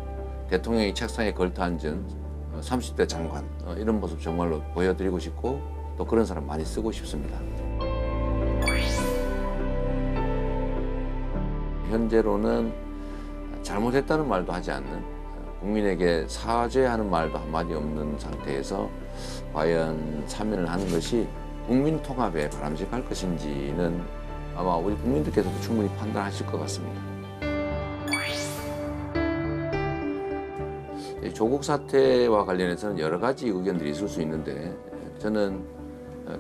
대통령이 책상에 걸터앉은 30대 장관 이런 모습 정말로 보여드리고 싶고 또 그런 사람 많이 쓰고 싶습니다. 현재로는 잘못했다는 말도 하지 않는, 국민에게 사죄하는 말도 한마디 없는 상태에서 과연 사면을 하는 것이 국민 통합에 바람직할 것인지는 아마 우리 국민들께서도 충분히 판단하실 것 같습니다. 조국 사태와 관련해서는 여러 가지 의견들이 있을 수 있는데 저는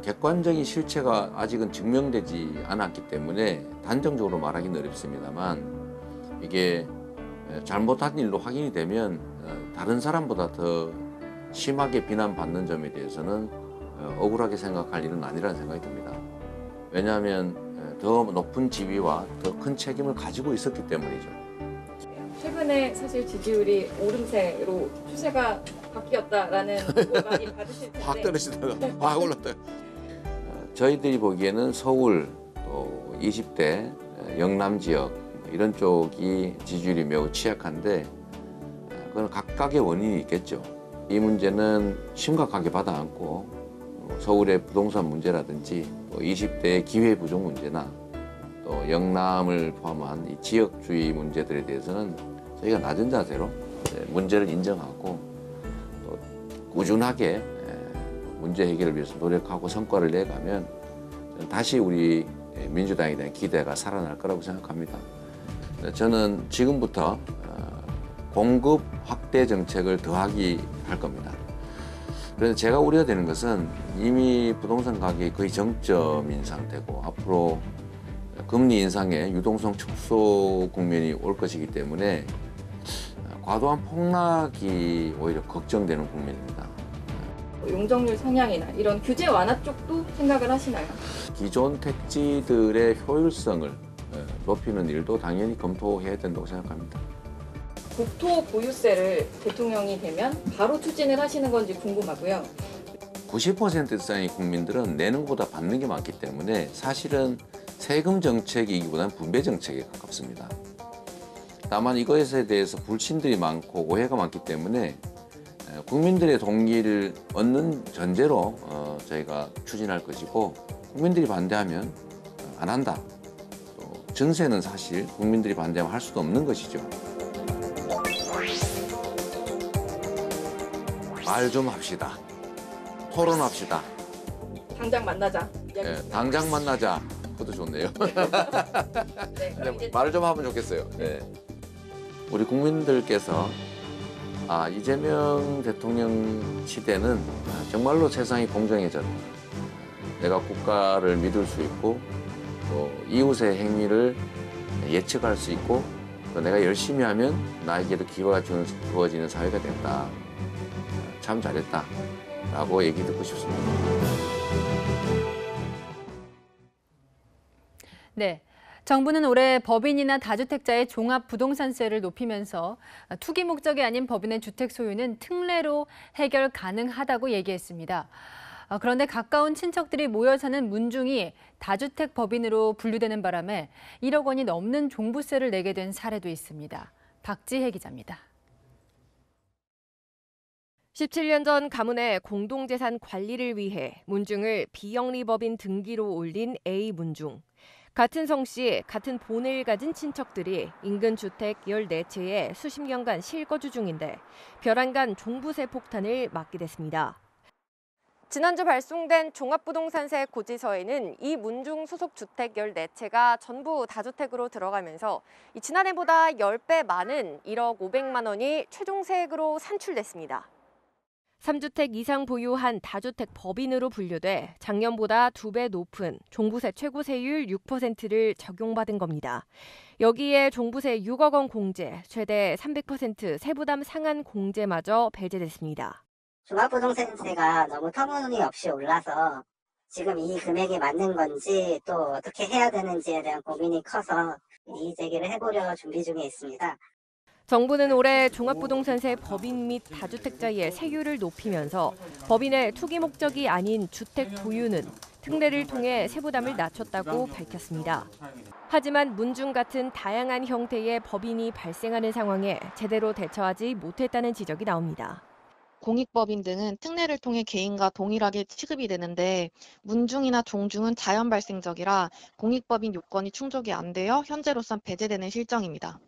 객관적인 실체가 아직은 증명되지 않았기 때문에 단정적으로 말하기는 어렵습니다만 이게 잘못한 일로 확인이 되면 다른 사람보다 더 심하게 비난받는 점에 대해서는 억울하게 생각할 일은 아니라는 생각이 듭니다. 왜냐하면 더 높은 지위와 더 큰 책임을 가지고 있었기 때문이죠. 최근에 사실 지지율이 오름세로 추세가 바뀌었다라는 보고 많이 받으실 텐데 확 떨어지다가 확 올랐다. 저희들이 보기에는 서울 또 20대 영남 지역 이런 쪽이 지지율이 매우 취약한데 그건 각각의 원인이 있겠죠. 이 문제는 심각하게 받아 안고 서울의 부동산 문제라든지 또 20대의 기회 부족 문제나 또 영남을 포함한 이 지역주의 문제들에 대해서는 저희가 낮은 자세로 문제를 인정하고 또 꾸준하게 문제 해결을 위해서 노력하고 성과를 내가면 다시 우리 민주당에 대한 기대가 살아날 거라고 생각합니다. 저는 지금부터 공급 확대 정책을 더하기 할 겁니다. 그래서 제가 우려되는 것은 이미 부동산 가격이 거의 정점인 상태고 앞으로 금리 인상에 유동성 축소 국면이 올 것이기 때문에 과도한 폭락이 오히려 걱정되는 국면입니다. 용적률 상향이나 이런 규제 완화 쪽도 생각을 하시나요? 기존 택지들의 효율성을 높이는 일도 당연히 검토해야 된다고 생각합니다. 국토 보유세를 대통령이 되면 바로 추진을 하시는 건지 궁금하고요. 90% 이상의 국민들은 내는 것보다 받는 게 많기 때문에 사실은 세금 정책이기보다는 분배 정책에 가깝습니다. 다만 이것에 대해서 불신들이 많고 오해가 많기 때문에 국민들의 동의를 얻는 전제로 저희가 추진할 것이고 국민들이 반대하면 안 한다. 또 증세는 사실 국민들이 반대하면 할 수도 없는 것이죠. 말 좀 합시다. 토론합시다. 당장 만나자. 당장 만나자. 그것도 좋네요. 네, 말 좀 하면 좋겠어요. 네. 우리 국민들께서 이재명 대통령 시대는 정말로 세상이 공정해졌다. 내가 국가를 믿을 수 있고 또 이웃의 행위를 예측할 수 있고 또 내가 열심히 하면 나에게도 기회가 주어지는 사회가 된다. 참 잘했다. 라고 얘기 듣고 싶습니다. 네. 정부는 올해 법인이나 다주택자의 종합부동산세를 높이면서 투기 목적이 아닌 법인의 주택 소유는 특례로 해결 가능하다고 얘기했습니다. 그런데 가까운 친척들이 모여 사는 문중이 다주택 법인으로 분류되는 바람에 1억 원이 넘는 종부세를 내게 된 사례도 있습니다. 박지혜 기자입니다. 17년 전 가문의 공동재산 관리를 위해 문중을 비영리법인 등기로 올린 A 문중. 같은 성씨, 같은 본을 가진 친척들이 인근 주택 14채에 수십 년간 실거주 중인데 벼랑간 종부세 폭탄을 맞게 됐습니다. 지난주 발송된 종합부동산세 고지서에는 이 문중 소속 주택 14채가 전부 다주택으로 들어가면서 지난해보다 10배 많은 1억 500만 원이 최종 세액으로 산출됐습니다. 3주택 이상 보유한 다주택 법인으로 분류돼 작년보다 2배 높은 종부세 최고세율 6%를 적용받은 겁니다. 여기에 종부세 6억 원 공제, 최대 300% 세부담 상한 공제마저 배제됐습니다. 종합부동산세가 너무 터무니없이 올라서 지금 이 금액이 맞는 건지 또 어떻게 해야 되는지에 대한 고민이 커서 이의 제기를 해보려 준비 중에 있습니다. 정부는 올해 종합부동산세 법인 및 다주택자의 세율을 높이면서 법인의 투기 목적이 아닌 주택 보유는 특례를 통해 세부담을 낮췄다고 밝혔습니다. 하지만 문중 같은 다양한 형태의 법인이 발생하는 상황에 제대로 대처하지 못했다는 지적이 나옵니다. 공익법인 등은 특례를 통해 개인과 동일하게 취급이 되는데 문중이나 종중은 자연 발생적이라 공익법인 요건이 충족이 안 되어 현재로선 배제되는 실정입니다.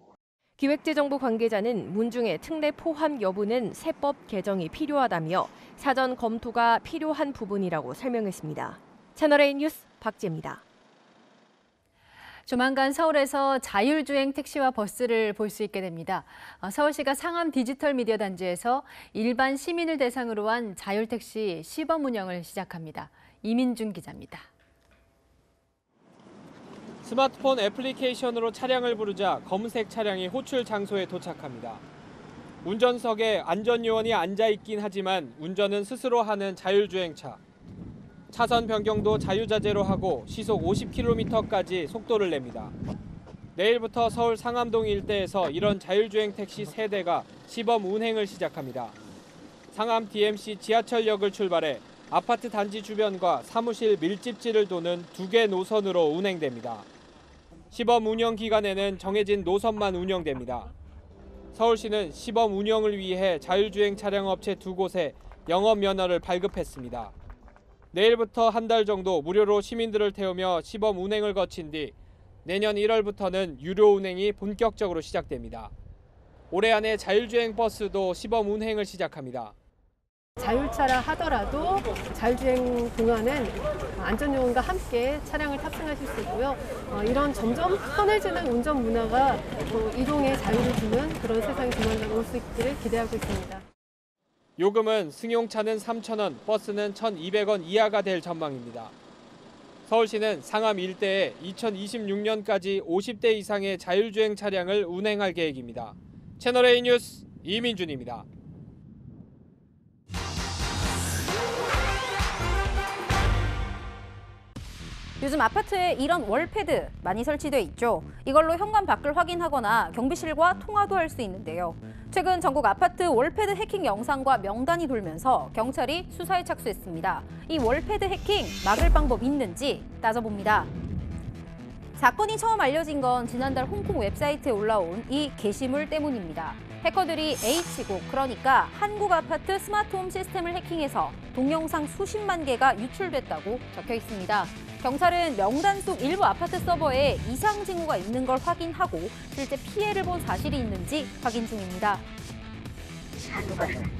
기획재정부 관계자는 문중의 특례 포함 여부는 세법 개정이 필요하다며 사전 검토가 필요한 부분이라고 설명했습니다. 채널A 뉴스 박지혜입니다. 조만간 서울에서 자율주행 택시와 버스를 볼 수 있게 됩니다. 서울시가 상암 디지털 미디어 단지에서 일반 시민을 대상으로 한 자율택시 시범 운영을 시작합니다. 이민준 기자입니다. 스마트폰 애플리케이션으로 차량을 부르자 검은색 차량이 호출 장소에 도착합니다. 운전석에 안전요원이 앉아있긴 하지만 운전은 스스로 하는 자율주행차. 차선 변경도 자유자재로 하고 시속 50km까지 속도를 냅니다. 내일부터 서울 상암동 일대에서 이런 자율주행 택시 3대가 시범 운행을 시작합니다. 상암 DMC 지하철역을 출발해 아파트 단지 주변과 사무실 밀집지를 도는 2개 노선으로 운행됩니다. 시범 운영 기간에는 정해진 노선만 운영됩니다. 서울시는 시범 운영을 위해 자율주행 차량 업체 2곳에 영업 면허를 발급했습니다. 내일부터 한 달 정도 무료로 시민들을 태우며 시범 운행을 거친 뒤 내년 1월부터는 유료 운행이 본격적으로 시작됩니다. 올해 안에 자율주행 버스도 시범 운행을 시작합니다. 자율차라 하더라도 자율주행 동안은 안전요원과 함께 차량을 탑승하실 수 있고요. 이런 점점 편해지는 운전 문화가 이동의 자유를 주는 그런 세상이 조만간 올 수 있기를 기대하고 있습니다. 요금은 승용차는 3,000원, 버스는 1,200원 이하가 될 전망입니다. 서울시는 상암 일대에 2026년까지 50대 이상의 자율주행 차량을 운행할 계획입니다. 채널A 뉴스 이민준입니다. 요즘 아파트에 이런 월패드 많이 설치돼 있죠. 이걸로 현관 밖을 확인하거나 경비실과 통화도 할 수 있는데요. 최근 전국 아파트 월패드 해킹 영상과 명단이 돌면서 경찰이 수사에 착수했습니다. 이 월패드 해킹 막을 방법 있는지 따져봅니다. 사건이 처음 알려진 건 지난달 홍콩 웹사이트에 올라온 이 게시물 때문입니다. 해커들이 H국, 그러니까 한국 아파트 스마트홈 시스템을 해킹해서 동영상 수십만 개가 유출됐다고 적혀 있습니다. 경찰은 명단 속 일부 아파트 서버에 이상 징후가 있는 걸 확인하고 실제 피해를 본 사실이 있는지 확인 중입니다. 한국은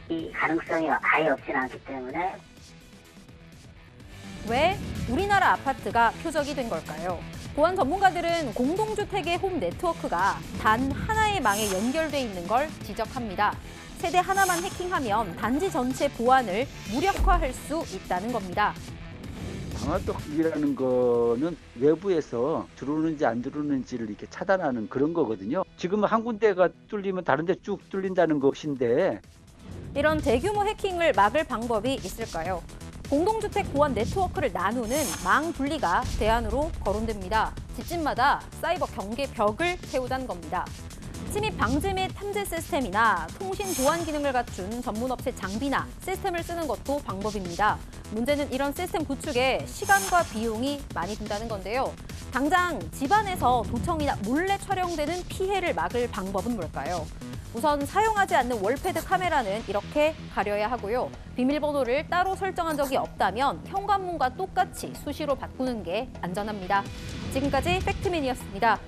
이 가능성이 아예 없지는 않기 때문에 왜 우리나라 아파트가 표적이 된 걸까요? 보안 전문가들은 공동주택의 홈 네트워크가 단 하나의 망에 연결돼 있는 걸 지적합니다. 세대 하나만 해킹하면 단지 전체 보안을 무력화할 수 있다는 겁니다. 방화벽이라는 거는 외부에서 들어오는지 안 들어오는지를 이렇게 차단하는 그런 거거든요. 지금 한 군데가 뚫리면 다른 데 쭉 뚫린다는 것인데 이런 대규모 해킹을 막을 방법이 있을까요? 공동주택 보안 네트워크를 나누는 망 분리가 대안으로 거론됩니다. 집집마다 사이버 경계 벽을 세우자는 겁니다. 침입 방지 및 탐지 시스템이나 통신 보안 기능을 갖춘 전문업체 장비나 시스템을 쓰는 것도 방법입니다. 문제는 이런 시스템 구축에 시간과 비용이 많이 든다는 건데요. 당장 집안에서 도청이나 몰래 촬영되는 피해를 막을 방법은 뭘까요? 우선 사용하지 않는 월패드 카메라는 이렇게 가려야 하고요. 비밀번호를 따로 설정한 적이 없다면 현관문과 똑같이 수시로 바꾸는 게 안전합니다. 지금까지 팩트맨이었습니다.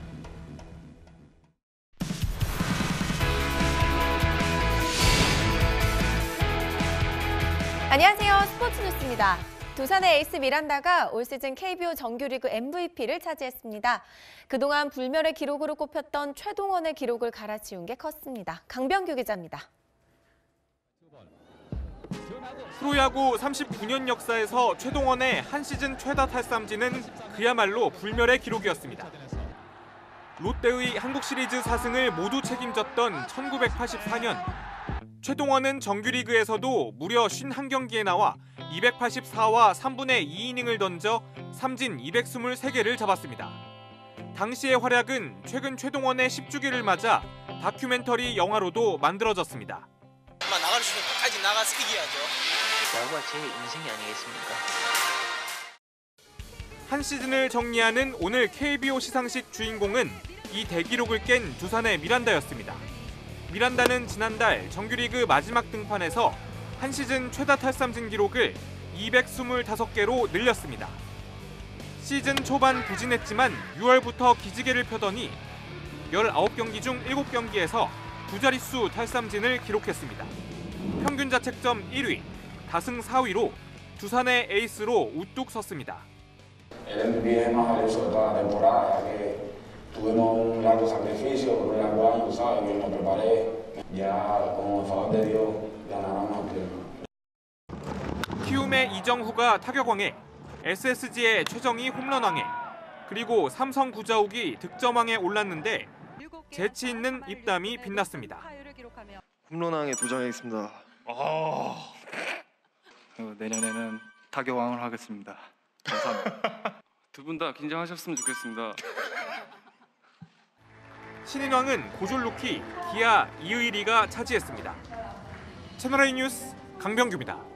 안녕하세요. 스포츠 뉴스입니다. 두산의 에이스 미란다가 올 시즌 KBO 정규리그 MVP를 차지했습니다. 그동안 불멸의 기록으로 꼽혔던 최동원의 기록을 갈아치운 게 컸습니다. 강병규 기자입니다. 프로야구 39년 역사에서 최동원의 한 시즌 최다 탈삼진은 그야말로 불멸의 기록이었습니다. 롯데의 한국 시리즈 4승을 모두 책임졌던 1984년 최동원은 정규리그에서도 무려 51경기에 나와 284와 3분의 2이닝을 던져 삼진 223개를 잡았습니다. 당시의 활약은 최근 최동원의 10주기를 맞아 다큐멘터리 영화로도 만들어졌습니다. 나갈 수 있는 끝까지 나가서 이겨야죠. 야구가 제 인생이 아니겠습니까? 한 시즌을 정리하는 오늘 KBO 시상식 주인공은 이 대기록을 깬 두산의 미란다였습니다. 미란다는 지난달 정규리그 마지막 등판에서 한 시즌 최다 탈삼진 기록을 225개로 늘렸습니다. 시즌 초반 부진했지만 6월부터 기지개를 펴더니 19경기 중 7경기에서 두 자릿수 탈삼진을 기록했습니다. 평균 자책점 1위, 다승 4위로 두산의 에이스로 우뚝 섰습니다. El MVP es más valioso de toda la temporada, ya que tuvimos un largo sacrificio por un largo año, ¿sabes? Yo me preparé, ya con el favor de Dios ganaremos el premio. 키움의 이정후가 타격왕에, SSG의 최정이 홈런왕에, 그리고 삼성 구자욱이 득점왕에 올랐는데 재치 있는 입담이 빛났습니다. 홈런왕에 도전하겠습니다. 내년에는 타격왕을 하겠습니다. 감사합니다. 두 분 다 긴장하셨으면 좋겠습니다. 신인왕은 고졸 루키 기아 이의리가 차지했습니다. 채널A 뉴스 강병규입니다.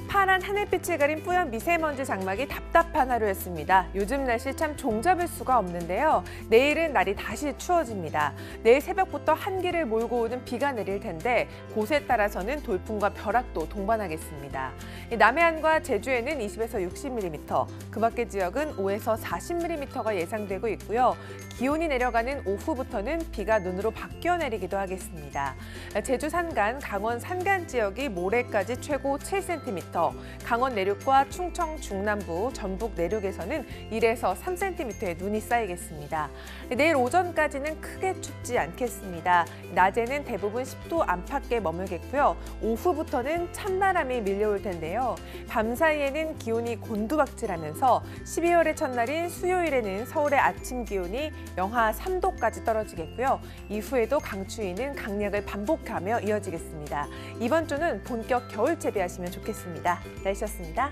파란 하늘빛을 가린 뿌연 미세먼지 장막이 답답한 하루였습니다. 요즘 날씨 참 종잡을 수가 없는데요. 내일은 날이 다시 추워집니다. 내일 새벽부터 한기를 몰고 오는 비가 내릴 텐데 곳에 따라서는 돌풍과 벼락도 동반하겠습니다. 남해안과 제주에는 20에서 60mm, 그 밖의 지역은 5에서 40mm가 예상되고 있고요. 기온이 내려가는 오후부터는 비가 눈으로 바뀌어 내리기도 하겠습니다. 제주 산간, 강원 산간 지역이 모레까지 최고 7cm, 강원 내륙과 충청 중남부, 전북 내륙에서는 1에서 3cm의 눈이 쌓이겠습니다. 내일 오전까지는 크게 춥지 않겠습니다. 낮에는 대부분 10도 안팎에 머물겠고요. 오후부터는 찬바람이 밀려올 텐데요. 밤사이에는 기온이 곤두박질하면서 12월의 첫날인 수요일에는 서울의 아침 기온이 영하 3도까지 떨어지겠고요. 이후에도 강추위는 강약을 반복하며 이어지겠습니다. 이번 주는 본격 겨울 재배하시면 좋겠습니다. 날씨였습니다.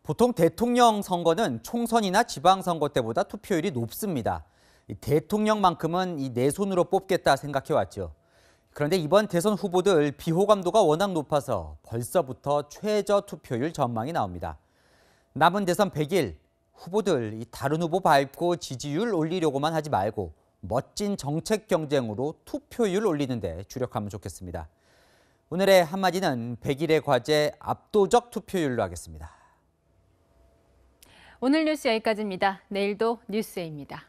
보통 대통령 선거는 총선이나 지방선거 때보다 투표율이 높습니다. 대통령만큼은 내 손으로 뽑겠다 생각해왔죠. 그런데 이번 대선 후보들 비호감도가 워낙 높아서 벌써부터 최저 투표율 전망이 나옵니다. 남은 대선 100일, 후보들 다른 후보 밟고 지지율 올리려고만 하지 말고 멋진 정책 경쟁으로 투표율 올리는 데 주력하면 좋겠습니다. 오늘의 한마디는 100일의 과제 압도적 투표율로 하겠습니다. 오늘 뉴스 여기까지입니다. 내일도 뉴스에입니다.